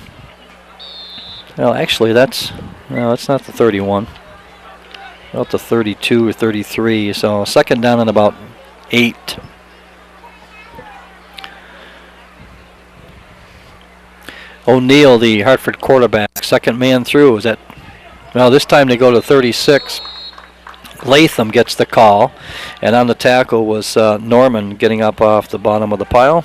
actually, that's not the 31. About the 32 or 33. So second down and about 8. O'Neill, the Hartford quarterback, second man through. Well, this time they go to 36. Latham gets the call, and on the tackle was Norman getting up off the bottom of the pile.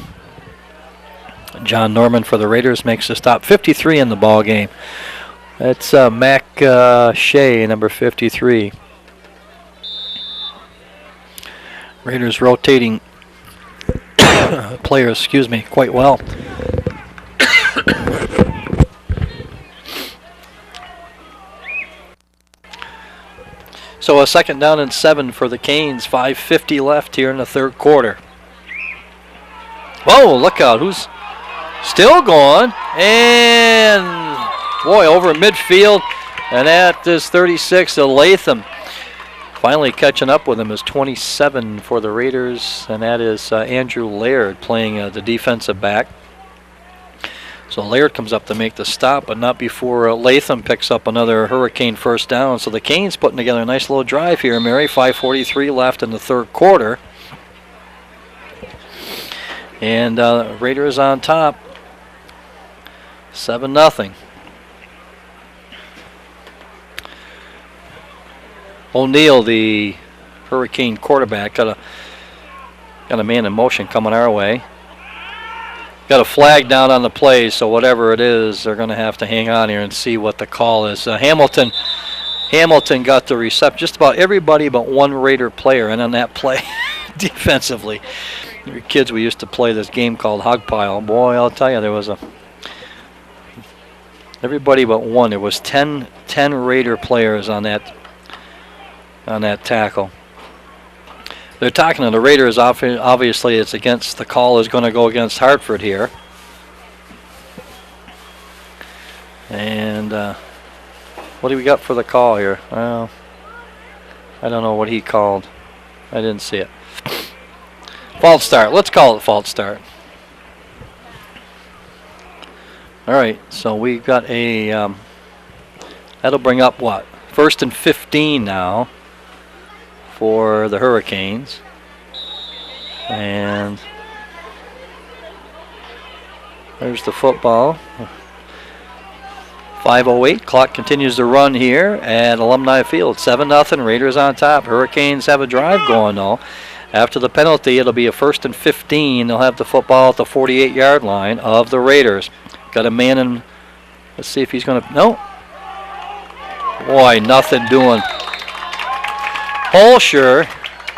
John Norman for the Raiders makes a stop. 53 in the ball game. That's Mac Shea, number 53. Raiders rotating players, excuse me, quite well. So a 2nd down and 7 for the Canes. 5:50 left here in the 3rd quarter. Whoa, look out. Who's still going? And, boy, over midfield. And that is 36 of Latham. Finally catching up with him is 27 for the Raiders. And that is Andrew Laird playing the defensive back. So Laird comes up to make the stop, but not before Latham picks up another Hurricane 1st down. So the Canes putting together a nice little drive here, Mary. 5:43 left in the 3rd quarter. And Raiders on top, 7-0. O'Neill, the Hurricane quarterback, got a man in motion coming our way. Got a flag down on the play, so whatever it is, they're going to have to hang on here and see what the call is. Hamilton got the reception. Just about everybody but one Raider player, and on that play, defensively, kids, we used to play this game called Hog Pile. Boy, I'll tell you, there was everybody but one. There was 10 Raider players on that tackle. They're talking to the Raiders. Obviously, it's against the call is going to go against Hartford here. And what do we got for the call here? Well, I don't know what he called. I didn't see it. False start. Let's call it false start. All right. So we've got a. That'll bring up what? 1st and 15 now for the Hurricanes. And there's the football. 5:08. Clock continues to run here at Alumni Field. 7-0. Raiders on top. Hurricanes have a drive going though. After the penalty, it'll be a 1st and 15. They'll have the football at the 48-yard line of the Raiders. Got a man in. Let's see if he's going to. No. Boy, nothing doing. Holscher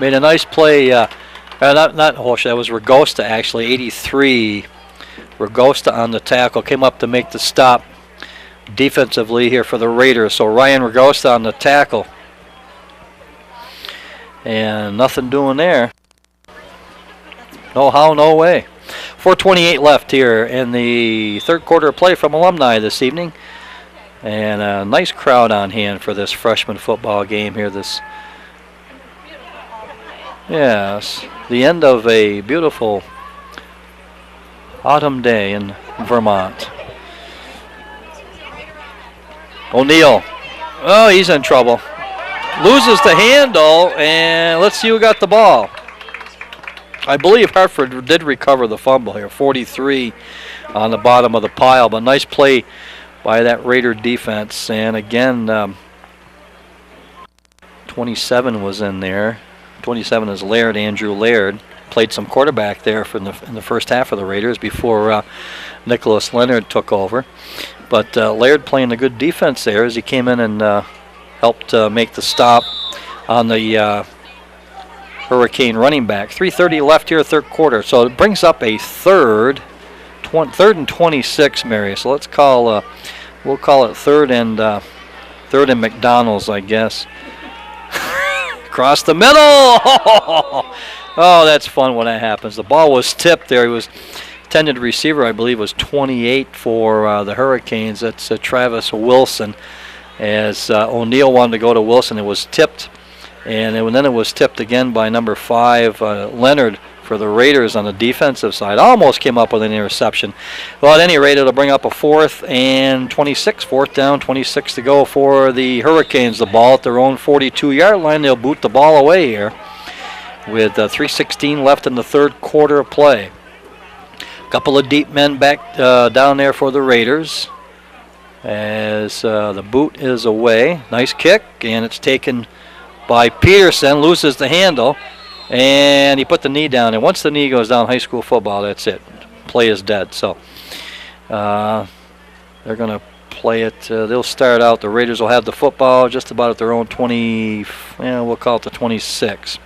made a nice play. Not Holscher. That was Ragosta actually. 83. Ragosta on the tackle. Came up to make the stop defensively here for the Raiders. So Ryan Ragosta on the tackle. And nothing doing there. No how, no way. 4:28 left here in the 3rd quarter of play from Alumni this evening. And a nice crowd on hand for this freshman football game here. Yes, the end of a beautiful autumn day in Vermont. O'Neill. Oh, he's in trouble. Loses the handle, and let's see who got the ball. I believe Hartford did recover the fumble here. 43 on the bottom of the pile, but nice play by that Raider defense. And again, 27 was in there. 27 is Laird, Andrew Laird. Played some quarterback there in the first half of the Raiders before Nicholas Leonard took over. But Laird playing a good defense there as he came in and helped make the stop on the Hurricane running back. 3:30 left here, 3rd quarter. So it brings up a third and 26, Mary. So let's call we'll call it 3rd and McDonald's, I guess. Across the middle. Oh, that's fun when that happens. The ball was tipped there. He was intended receiver, I believe, was 28 for the Hurricanes. That's Travis Wilson. As O'Neill wanted to go to Wilson, it was tipped. And then it was tipped again by number 5, Leonard, for the Raiders on the defensive side. Almost came up with an interception. Well, at any rate, it'll bring up a 4th and 26. 4th down, 26 to go for the Hurricanes. The ball at their own 42-yard line. They'll boot the ball away here with 3:16 left in the 3rd quarter of play. A couple of deep men back down there for the Raiders. As the boot is away. Nice kick, and it's taken by Peterson. Loses the handle, and he put the knee down. And once the knee goes down, high school football, that's it. Play is dead. So they're going to play it. They'll start out. The Raiders will have the football just about at their own 20, we'll call it the 26.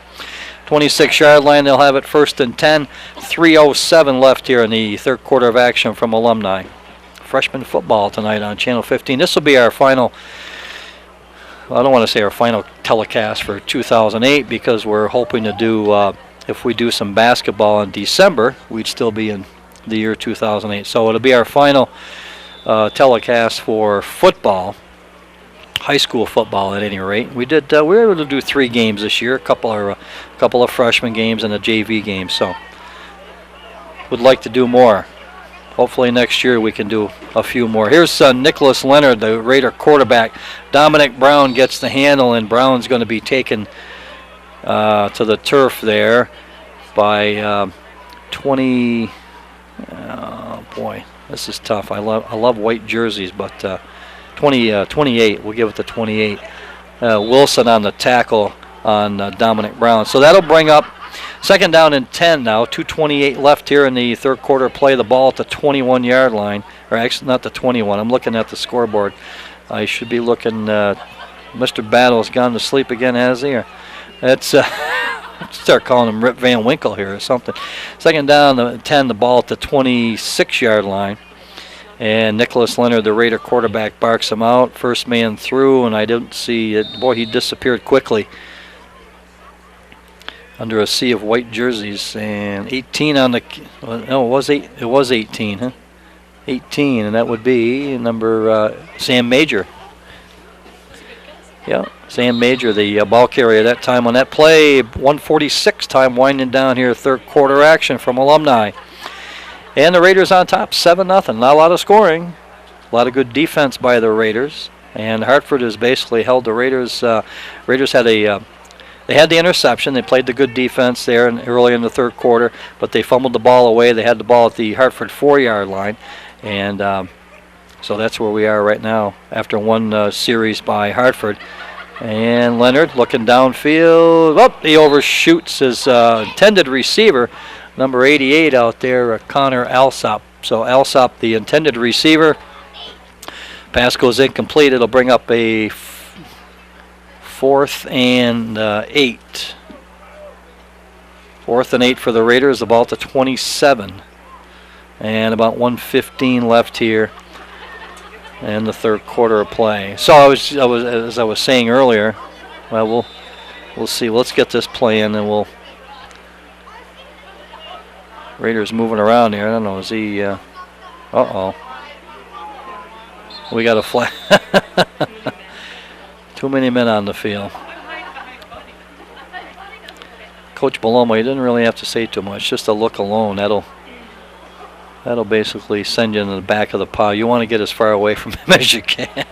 26-yard line. They'll have it 1st and 10. 3:07 left here in the third quarter of action from Alumni. Freshman football tonight on Channel 15. This will be our final, I don't want to say our final telecast for 2008 because we're hoping to do, if we do some basketball in December, we'd still be in the year 2008. So it'll be our final telecast for football, high school football at any rate. We were able to do 3 games this year, a couple of freshman games and a JV game. So would like to do more. Hopefully next year we can do a few more. Here's Nicholas Leonard, the Raider quarterback. Dominic Brown gets the handle, and Brown's going to be taken to the turf there by 20. Oh boy, this is tough. I love white jerseys, but 28. We'll give it to 28. Wilson on the tackle on Dominic Brown. So that'll bring up 2nd down and 10 now. 2:28 left here in the third quarter. Play the ball at the 21-yard line, or actually not the 21. I'm looking at the scoreboard. I should be looking. Mr. Battle's gone to sleep again, has he? That's start calling him Rip Van Winkle here or something. 2nd down and 10. The ball at the 26-yard line. And Nicholas Leonard, the Raider quarterback, barks him out. First man through, and I didn't see it. Boy, he disappeared quickly under a sea of white jerseys. And 18 on the, no, it was 8. It was 18, huh? 18, and that would be number Sam Major. Yeah, Sam Major, the ball carrier that time on that play. 1:46 time winding down here, third quarter action from Alumni. And the Raiders on top, 7-0. Not a lot of scoring. A lot of good defense by the Raiders. And Hartford has basically held the Raiders. Raiders had they had the interception. They played the good defense there early in the third quarter, but they fumbled the ball away. They had the ball at the Hartford 4-yard line. And so that's where we are right now after one series by Hartford. And Leonard looking downfield. Oh, he overshoots his intended receiver. Number 88 out there, Connor Alsop. So Alsop, the intended receiver. Pass goes incomplete. It'll bring up a 4th and 8. 4th and 8 for the Raiders. The ball to 27. And about 1:15 left here in the third quarter of play. So as I was saying earlier, well, we'll see. Let's get this play in, and we'll. Raiders moving around here. I don't know. Is he? Uh-oh. We got a flag. Too many men on the field. Coach Bellomo, you didn't really have to say too much. Just a look alone. That'll basically send you in the back of the pile. You want to get as far away from him as you can.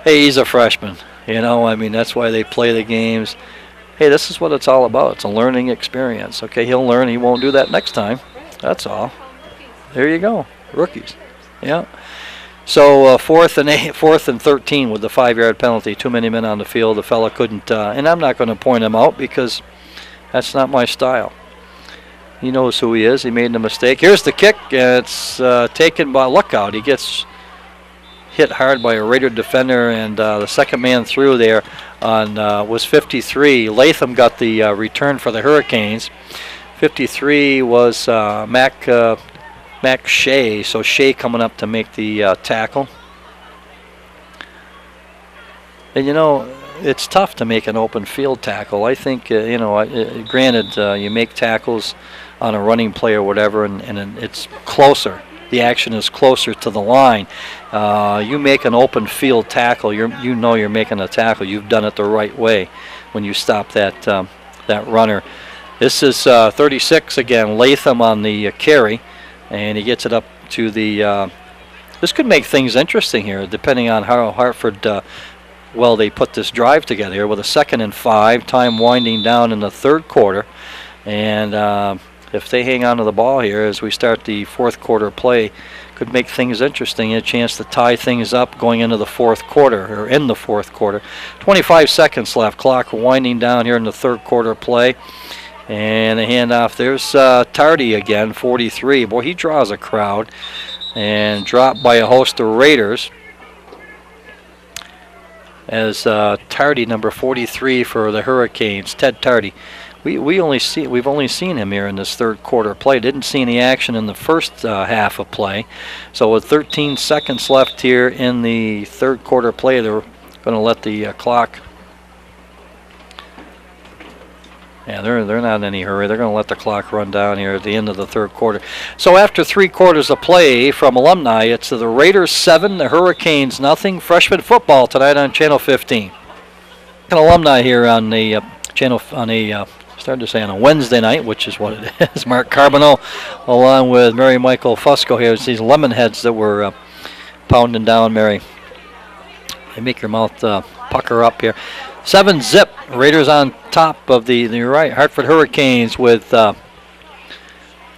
Hey, he's a freshman. You know, I mean, that's why they play the games. Hey, this is what it's all about. It's a learning experience. Okay, he'll learn. He won't do that next time. That's all. There you go. Rookies. Yeah. So 4th and 8, 4th and 13 with the 5-yard penalty. Too many men on the field. The fella couldn't. And I'm not going to point him out because that's not my style. He knows who he is. He made a mistake. Here's the kick. It's taken by Lookout. He gets hit hard by a Raider defender, and the second man through there was 53. Latham got the return for the Hurricanes. 53 was Mac Shea. So Shea coming up to make the tackle. And you know, it's tough to make an open field tackle. I think granted you make tackles on a running play or whatever, and it's closer. The action is closer to the line. You make an open field tackle, you know you're making a tackle. You've done it the right way when you stop that runner. This is 36 again. Latham on the carry, and he gets it up to the. This could make things interesting here, depending on how Hartford. They put this drive together here with a 2nd and 5. Time winding down in the third quarter, and. If they hang on to the ball here as we start the fourth quarter play, could make things interesting. A chance to tie things up going into the fourth quarter, or in the fourth quarter. 25 seconds left. Clock winding down here in the third quarter play. And a handoff. There's Tardy again, 43. Boy, he draws a crowd. And dropped by a host of Raiders. as Tardy, number 43 for the Hurricanes, Ted Tardy. We've only seen him here in this third quarter play. Didn't see any action in the first half of play. So with 13 seconds left here in the third quarter play, they're going to let the clock. Yeah, they're not in any hurry. They're going to let the clock run down here at the end of the third quarter. So after 3 quarters of play from Alumni, it's the Raiders 7, the Hurricanes nothing. Freshman football tonight on Channel 15. An Alumni here on the channel on a started to say on a Wednesday night, which is what it is. Mark Carboneau, along with Mary Michael Fusco here. It's these lemon heads that were pounding down, Mary. They make your mouth pucker up here. 7-zip. Raiders on top of the right Hartford Hurricanes with the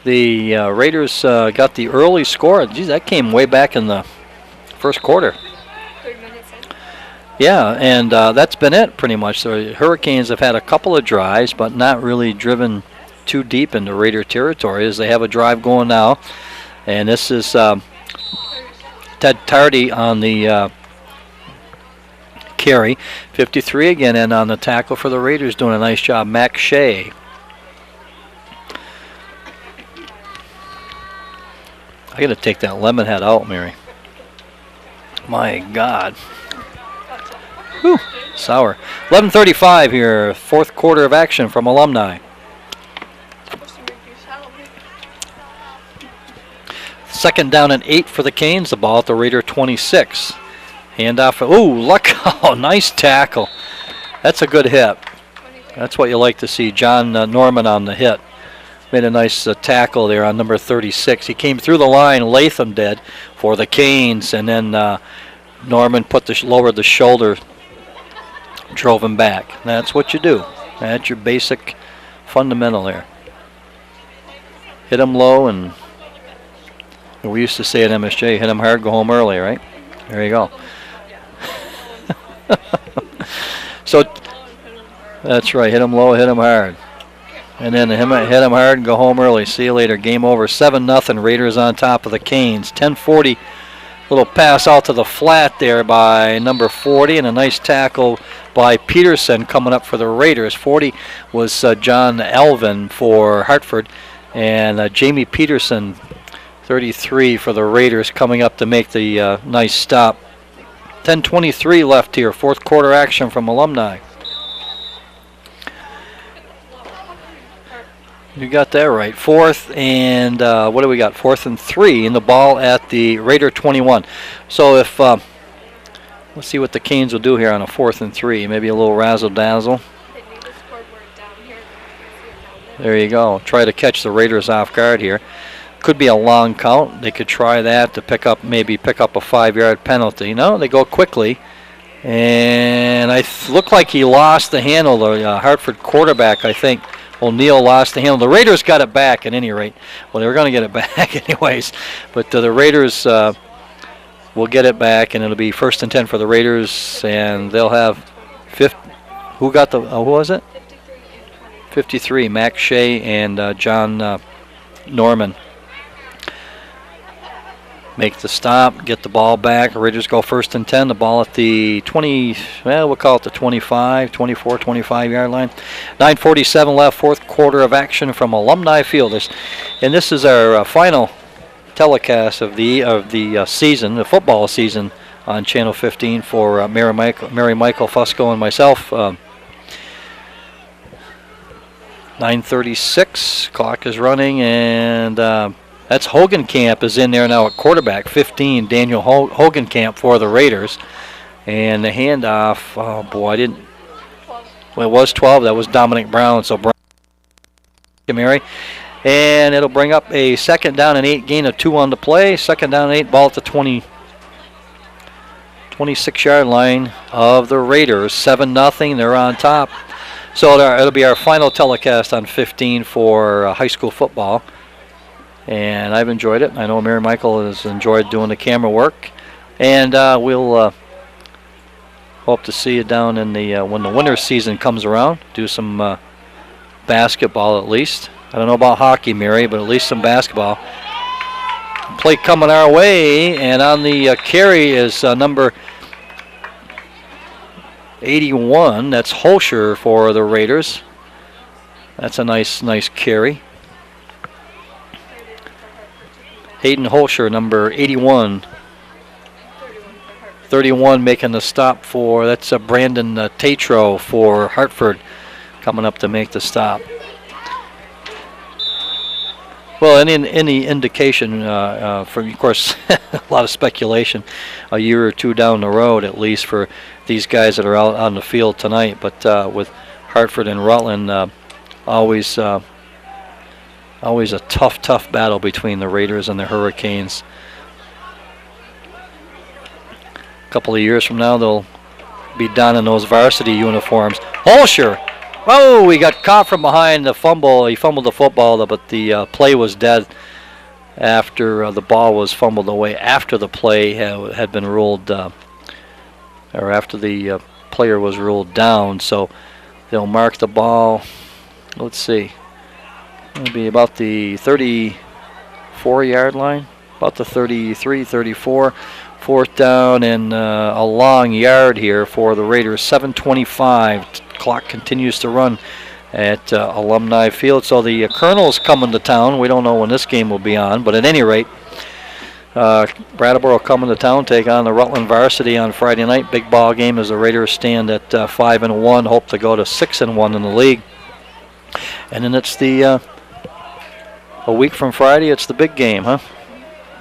Raiders got the early score. Geez, that came way back in the first quarter. 3 minutes in. Yeah, and that's been it pretty much. The Hurricanes have had a couple of drives, but not really driven too deep into Raider territory as they have a drive going now. And this is Ted Tardy on the carry. 53 again, and on the tackle for the Raiders doing a nice job, Max Shea. I got to take that lemon head out, Mary. My God. Whew, sour. 11:35 here, fourth quarter of action from Alumni. Second down and 8 for the Canes. The ball at the Raider 26. Handoff. Ooh, look! Oh, nice tackle. That's a good hit. That's what you like to see. John Norman on the hit. Made a nice tackle there on number 36. He came through the line. Latham did for the Canes, and then Norman lowered the shoulder, drove him back. That's what you do. That's your basic fundamental there. Hit him low, and we used to say at MSJ, hit him hard, go home early, right? There you go. So that's right. Hit him low, hit him hard, and then hit him hard and go home early. See you later. Game over. 7-0. Raiders on top of the Canes. 10:40. Little pass out to the flat there by number 40, and a nice tackle by Peterson coming up for the Raiders. 40 was John Elvin for Hartford, and Jamie Peterson, 33 for the Raiders, coming up to make the nice stop. 10:23 left here, fourth quarter action from Alumni. You got that right. Fourth and what do we got? 4th and 3, and the ball at the Raider 21. So if let's see what the Canes will do here on a 4th and 3. Maybe a little razzle dazzle. There you go. Try to catch the Raiders off guard here. Could be a long count. They could try that to pick up a 5-yard penalty. No, they go quickly. And looked like he lost the handle. The Hartford quarterback, I think, O'Neill, lost the handle. The Raiders got it back at any rate. Well, they were going to get it back anyways. But the Raiders will get it back, and it'll be 1st and 10 for the Raiders. And they'll have who got the, who was it? 53, Max Shea and John Norman. Make the stop, get the ball back. Raiders go 1st and 10. The ball at the 20, well, we'll call it the 24, 25-yard line. 9:47 left, fourth quarter of action from Alumni Field. And this is our final telecast of the season, the football season, on Channel 15 for Mary Michael Fusco and myself. 9:36, clock is running, and that's Hogenkamp is in there now at quarterback, 15, Daniel Hogenkamp for the Raiders. And the handoff, oh boy, well, it was 12, that was Dominic Brown, so Brown, Mary. And it'll bring up a 2nd down and 8, gain of 2 on the play. 2nd down and 8, ball at the 26-yard line of the Raiders. 7-0, they're on top. So it'll be our final telecast on 15 for high school football. And I've enjoyed it. I know Mary Michael has enjoyed doing the camera work. And we'll hope to see you down in the when the winter season comes around. Do some basketball at least. I don't know about hockey, Mary, but at least some basketball. Play coming our way, and on the carry is number 81. That's Holscher for the Raiders. That's a nice carry. Hayden Holscher, number 81. 31 making the stop for, that's Brandon Tatro for Hartford coming up to make the stop. Well, any indication from, of course, a lot of speculation, a year or two down the road at least for these guys that are out on the field tonight. But with Hartford and Rutland, always a tough battle between the Raiders and the Hurricanes. A couple of years from now, they'll be donning those varsity uniforms. Holscher! Oh, he got caught from behind the fumble. He fumbled the football, but the play was dead after the ball was fumbled away. After the play had been ruled, or after the player was ruled down. So they'll mark the ball. Let's see. It'll be about the 34-yard line, about the 33, 34. Fourth down and a long yard here for the Raiders. 7:25. Clock continues to run at Alumni Field. So the Colonel's coming to town. We don't know when this game will be on, but at any rate, Brattleboro coming to town, take on the Rutland Varsity on Friday night. Big ball game as the Raiders stand at 5-1. Hope to go to 6-1 in the league. And then it's the a week from Friday. It's the big game, huh?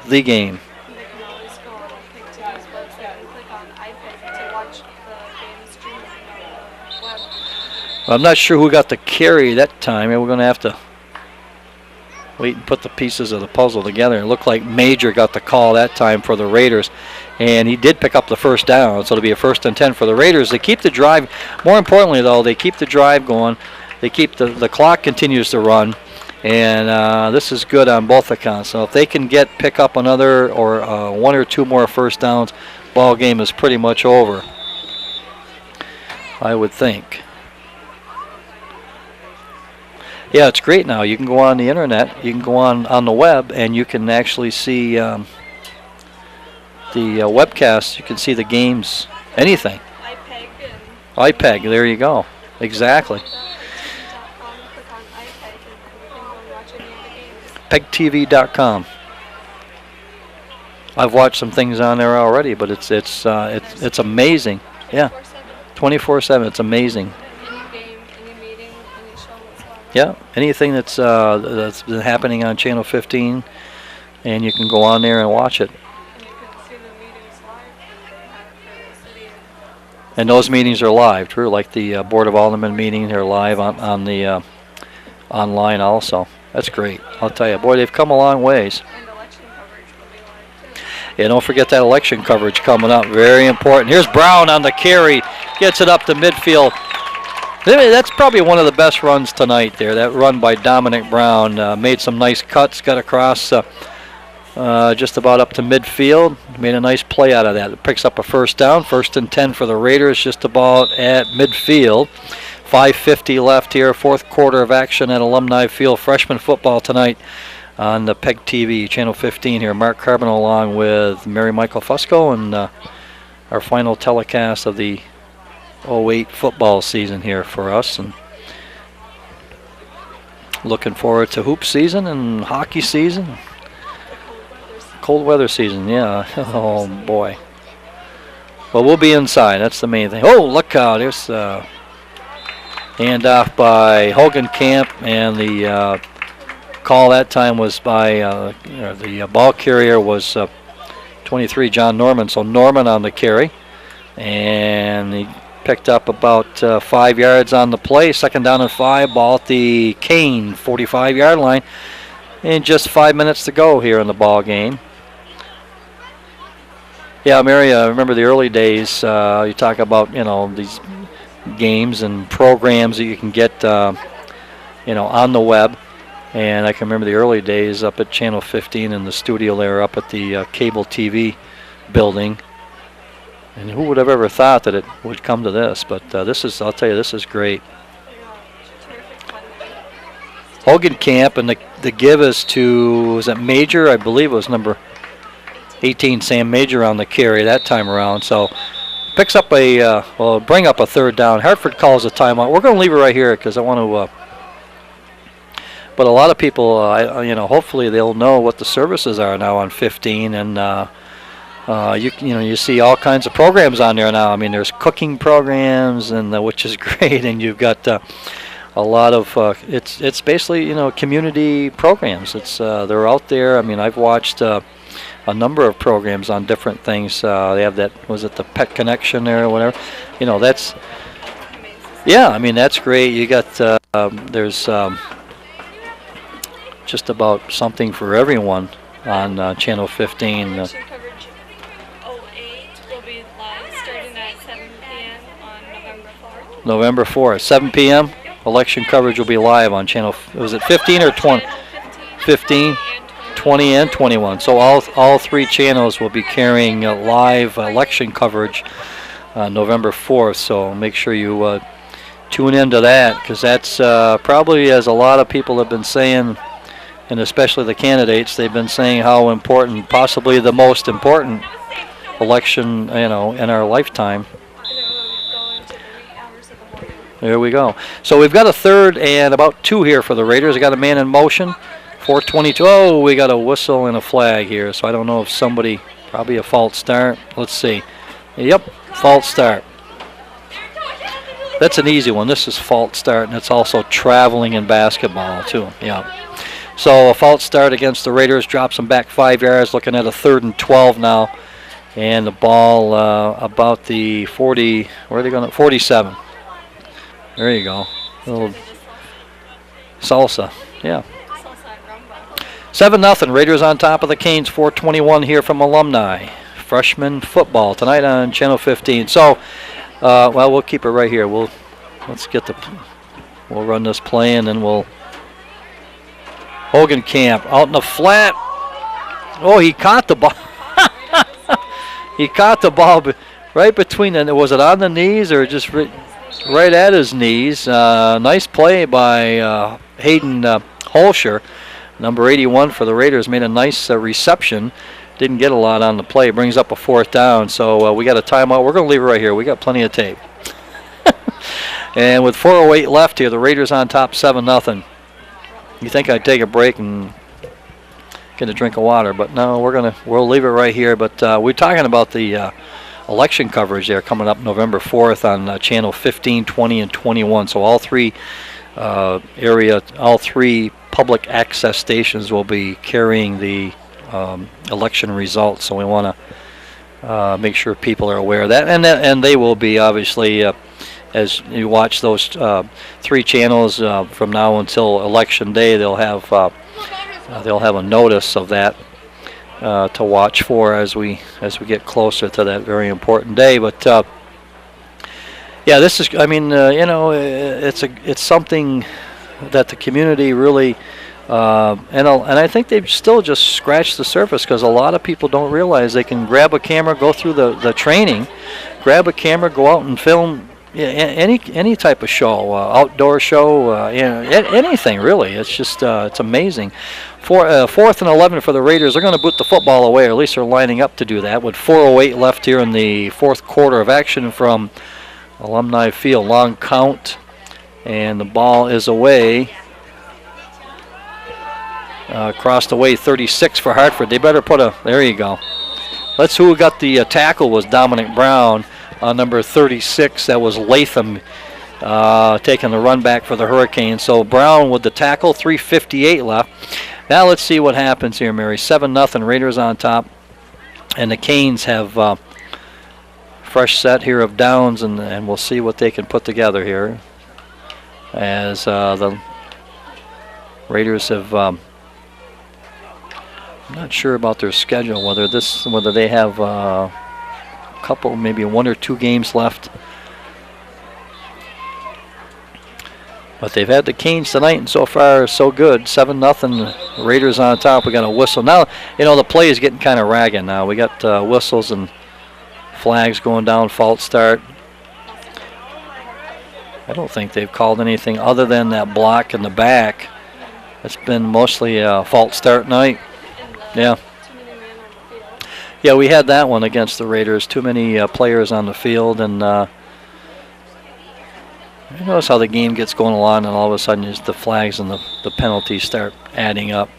The game. I'm not sure who got the carry that time. We're going to have to wait and put the pieces of the puzzle together. It looked like Major got the call that time for the Raiders, and he did pick up the first down, so it'll be a 1st and 10 for the Raiders. They keep the drive. More importantly, though, they keep the drive going. They keep the clock continues to run, and this is good on both accounts. So if they can pick up another or one or two more first downs, ball game is pretty much over, I would think. Yeah, it's great now. You can go on the internet, you can go on the web, and you can actually see the webcast. You can see the games, anything. iPeg, there you go. Exactly. PEGTV.com. I've watched some things on there already, but it's amazing. Yeah, 24/7. It's amazing. Yeah, anything that's been happening on Channel 15, and you can go on there and watch it. And you can see the meetings live for the city. And those meetings are live, true. Like the Board of Aldermen meeting, they're live on the online also. That's great. I'll tell you, boy, they've come a long ways. And election coverage will be live too. Yeah, don't forget that election coverage coming up. Very important. Here's Brown on the carry, gets it up to midfield. That's probably one of the best runs tonight there. That run by Dominic Brown made some nice cuts, got across just about up to midfield. Made a nice play out of that. It picks up a first down, 1st and 10 for the Raiders, just about at midfield. 5:50 left here, 4th quarter of action at Alumni Field. Freshman football tonight on the PEGTV, Channel 15 here. Mark Carboneau along with Mary Michael Fusco, and our final telecast of the 08 football season here for us, and looking forward to hoop season and hockey season. Cold weather season, yeah. Oh boy. Well, we'll be inside. That's the main thing. Oh, look out! There's handoff by Hogan Camp, and the call that time was by the ball carrier was 23 John Norman. So Norman on the carry, and he picked up about 5 yards on the play. 2nd down and 5. Ball at the Kane 45-yard line. And just 5 minutes to go here in the ball game. Yeah, Mary, I remember the early days. You talk about, these games and programs that you can get, on the web. And I can remember the early days up at Channel 15 in the studio there up at the cable TV building. And who would have ever thought that it would come to this? But I'll tell you, this is great. Hogan Camp, and the give is to, was it Major? I believe it was number 18, Sam Major on the carry that time around. So picks up a, well, bring up a third down. Hartford calls a timeout. We're going to leave it right here because I want to, but a lot of people, you know, hopefully they'll know what the services are now on 15, and you see all kinds of programs on there now. I mean, there's cooking programs, and which is great, and you've got a lot of it's basically, you know, community programs. It's they're out there. I mean, I've watched a number of programs on different things. They have that, was it the Pet Connection there or whatever? You know, that's, yeah, I mean, that's great. You got there's just about something for everyone on Channel 15. Election coverage 08 will be live starting at 7 p.m. on November 4th. November 4th, 7 p.m. Election coverage will be live on Channel, was it 15 or 20? 15, 20, and 21. So all three channels will be carrying live election coverage November 4th. So make sure you tune into that, because that's probably, as a lot of people have been saying, and especially the candidates, they've been saying how important, possibly the most important election, you know, in our lifetime. There we go. So we've got a third and about 2 here for the Raiders. I got a man in motion. 4:22. Oh, we got a whistle and a flag here. So I don't know if somebody, probably a false start. Let's see. Yep, false start. That's an easy one. This is false start, and it's also traveling in basketball too. Yeah. So a false start against the Raiders drops them back 5 yards. Looking at a 3rd and 12 now, and the ball about the 40. Where are they going? 47. There you go. A little salsa. Yeah. 7-0. Raiders on top of the Canes. 4:21 here from Alumni. Freshman football tonight on Channel 15. So, well, we'll keep it right here. We'll run this play, and then we'll. Hogan Camp out in the flat. Oh, he caught the ball. He caught the ball right between the. Was it on the knees or just right at his knees? Nice play by Hayden Holscher, number 81 for the Raiders. Made a nice reception. Didn't get a lot on the play. Brings up a 4th down. So we got a timeout. We're going to leave it right here. We got plenty of tape. And with 4:08 left here, the Raiders on top 7-0. You think I'd take a break and get a drink of water, but no, we'll leave it right here. But we're talking about the election coverage there coming up November 4th on Channel 15, 20, and 21. So all three public access stations will be carrying the election results. So we want to make sure people are aware of that, and they will be, obviously. As you watch those 3 channels from now until Election Day, they'll have a notice of that to watch for as we get closer to that very important day. But yeah, this is, I mean, you know, it's something that the community really and I think they've still just scratched the surface, because a lot of people don't realize they can grab a camera, go through the training, grab a camera, go out and film. Yeah, any type of show, outdoor show, you know, anything really. It's just it's amazing. 4th and 11 for the Raiders. They're going to boot the football away, or at least they're lining up to do that. With 4:08 left here in the 4th quarter of action from Alumni Field. Long count, and the ball is away. Crossed away 36 for Hartford. They better put a. There you go. Let's who got the tackle was Dominic Brown. Number 36, that was Latham taking the run back for the Hurricanes. So Brown with the tackle, 3:58 left. Now let's see what happens here, Mary. 7-0, Raiders on top. And the Canes have fresh set here of downs, and we'll see what they can put together here. As the Raiders have, I'm not sure about their schedule, whether they have couple, maybe 1 or 2 games left. But they've had the Canes tonight, and so far so good. 7-0, Raiders on top. We got a whistle. Now, you know, the play is getting kind of ragged now. We got whistles and flags going down, false start. I don't think they've called anything other than that block in the back. It's been mostly a false start night. Yeah. Yeah, we had that one against the Raiders. Too many players on the field, and you notice how the game gets going along, and all of a sudden just the flags and the penalties start adding up.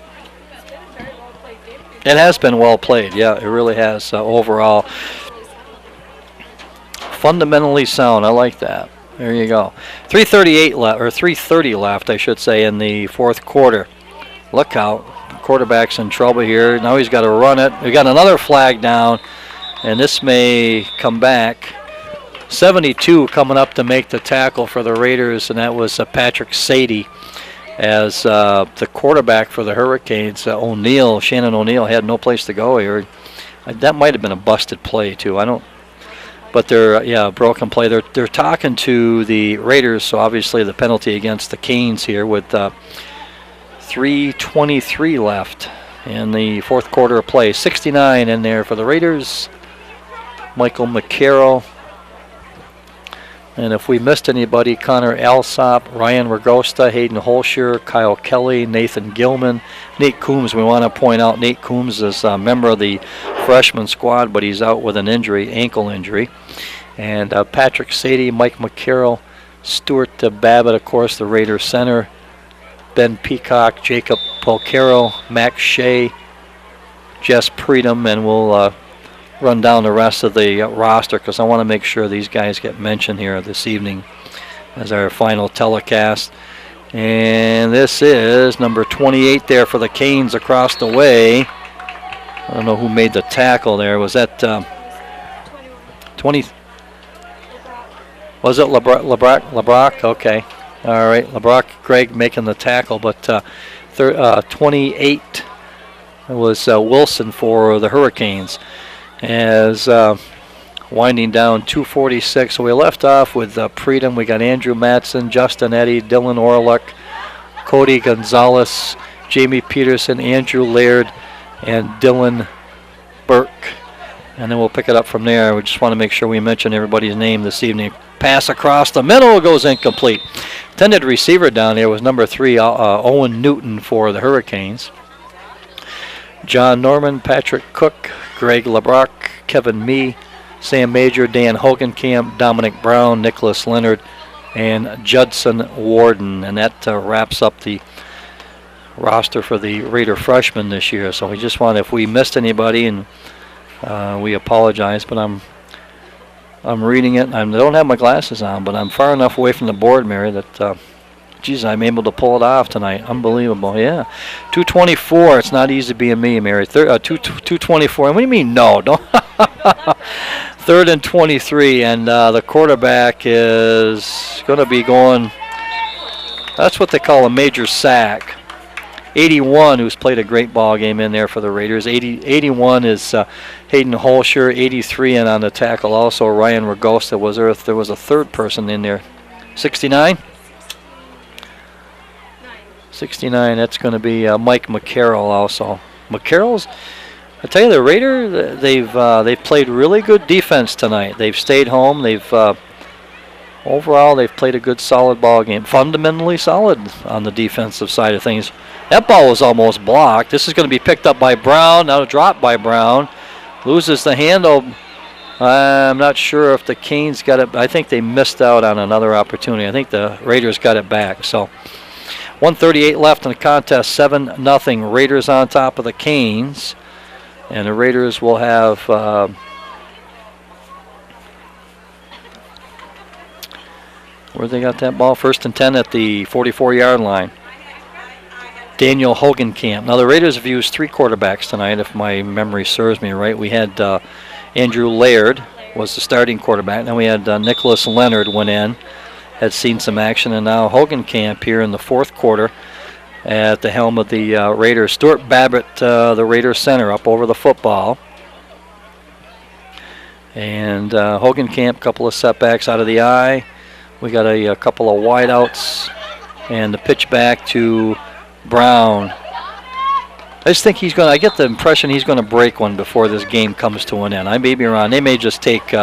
It has been well played, yeah, it really has. Overall, fundamentally sound. I like that. There you go. 3:38 left, or 3:30 left, I should say, in the fourth quarter. Look out. Quarterback's in trouble here. Now he's got to run it. We got another flag down, and this may come back. 72 coming up to make the tackle for the Raiders, and that was Patrick Sadie, as the quarterback for the Hurricanes. Shannon O'Neill had no place to go here. That might have been a busted play too. I don't. But they're broken play. They're talking to the Raiders, so obviously the penalty against the Canes here with 3:23 left in the fourth quarter of play. 69 in there for the Raiders. Michael McCarroll. And if we missed anybody, Connor Alsop, Ryan Ragosta, Hayden Holscher, Kyle Kelly, Nathan Gilman, Nate Coombs. We want to point out Nate Coombs is a member of the freshman squad, but he's out with an injury, ankle injury. And Patrick Sadie, Mike McCarroll, Stuart Babbitt, of course, the Raiders center, Ben Peacock, Jacob Polcaro, Max Shea, Jess Predum, and we'll run down the rest of the roster because I want to make sure these guys get mentioned here this evening as our final telecast. And this is number 28 there for the Canes across the way. I don't know who made the tackle there. Was that 20? Was it LeBrock? Okay. All right. LeBrock Greg making the tackle, but 28 was Wilson for the Hurricanes. As winding down 2:46, so we left off with Predum. We got Andrew Matson, Justin Eddy, Dylan Orlick, Cody Gonzalez, Jamie Peterson, Andrew Laird, and Dylan Burke. And then we'll pick it up from there. We just want to make sure we mention everybody's name this evening. Pass across the middle goes incomplete. Intended receiver down there was number 3, Owen Newton for the Hurricanes. John Norman, Patrick Cook, Greg LeBrock, Kevin Mee, Sam Major, Dan Hogenkamp, Dominic Brown, Nicholas Leonard, and Judson Warden. And that wraps up the roster for the Raider freshmen this year. So we just want, if we missed anybody, and we apologize, but I'm reading it. I don't have my glasses on, but I'm far enough away from the board, Mary, that geez, I'm able to pull it off tonight. Unbelievable, yeah. 224. It's not easy being me, Mary. 224. And what do you mean no? Don't 3rd and 23, and the quarterback is going to be going. That's what they call a major sack. 81, who's played a great ball game in there for the Raiders. 81 is Hayden Holscher. 83, and on the tackle also Ryan Ragosta. There was a third person in there. 69. 69, that's going to be Mike McCarroll also. McCarroll's, I tell you, the Raider, they've played really good defense tonight. They've stayed home. Overall, they've played a good, solid ball game. Fundamentally solid on the defensive side of things. That ball was almost blocked. This is going to be picked up by Brown. Now dropped by Brown. Loses the handle. I'm not sure if the Canes got it. I think they missed out on another opportunity. I think the Raiders got it back. So 1:38 left in the contest, 7-0. Raiders on top of the Canes. And the Raiders will have where they got that ball? 1st and 10 at the 44-yard line. Daniel Hogenkamp. Now the Raiders have used 3 quarterbacks tonight, if my memory serves me right. We had Andrew Laird was the starting quarterback. Then we had Nicholas Leonard went in. Had seen some action, and now Hogenkamp here in the fourth quarter at the helm of the Raiders. Stuart Babbitt, the Raiders center, up over the football. And Hogenkamp, couple of setbacks out of the eye. We got a couple of wideouts, and the pitch back to Brown. I just think he's going to, I get the impression he's going to break one before this game comes to an end. I may be wrong. They may just take,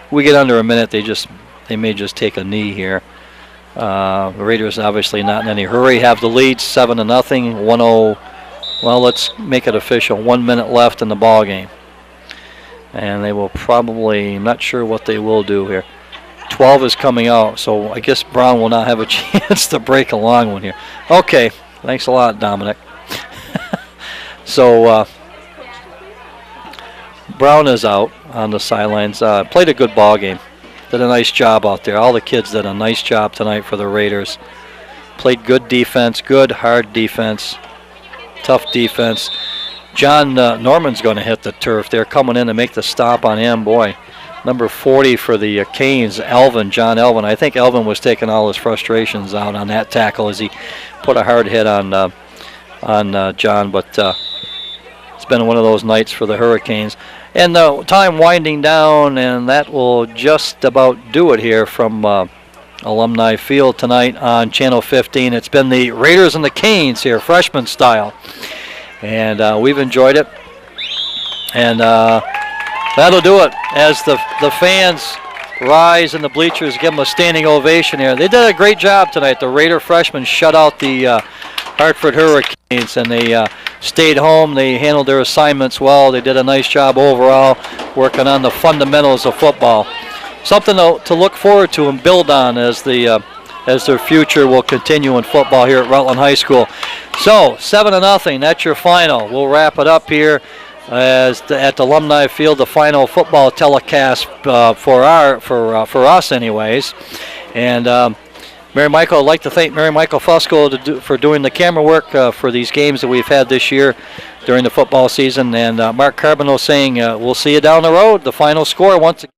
we get under a minute, they may just take a knee here. The Raiders obviously not in any hurry. Have the lead 7-0. 1-0. Well, let's make it official. 1 minute left in the ball game. And they will probably, I'm not sure what they will do here. 12 is coming out, so I guess Brown will not have a chance to break a long one here. Okay, thanks a lot, Dominic. So Brown is out on the sidelines. Played a good ball game. Did a nice job out there. All the kids did a nice job tonight for the Raiders. Played good defense, good hard defense, tough defense. John Norman's going to hit the turf. They're coming in to make the stop on him. Boy, number 40 for the Canes, John Elvin. I think Elvin was taking all his frustrations out on that tackle as he put a hard hit on John. But it's been one of those nights for the Hurricanes. And the time winding down, and that will just about do it here from Alumni Field tonight on Channel 15. It's been the Raiders and the Canes here, freshman style. And we've enjoyed it. And that'll do it as the fans rise in the bleachers, give them a standing ovation here. They did a great job tonight. The Raider freshmen shut out the Hartford Hurricanes, and they stayed home. They handled their assignments well. They did a nice job overall working on the fundamentals of football. Something to look forward to and build on as their future will continue in football here at Rutland High School. So 7-0, that's your final. We'll wrap it up here at the Alumni Field, the final football telecast for us anyways. And Mary Michael, I'd like to thank Mary Michael Fusco for doing the camera work for these games that we've had this year during the football season. And Mark Carboneau saying we'll see you down the road. The final score once again.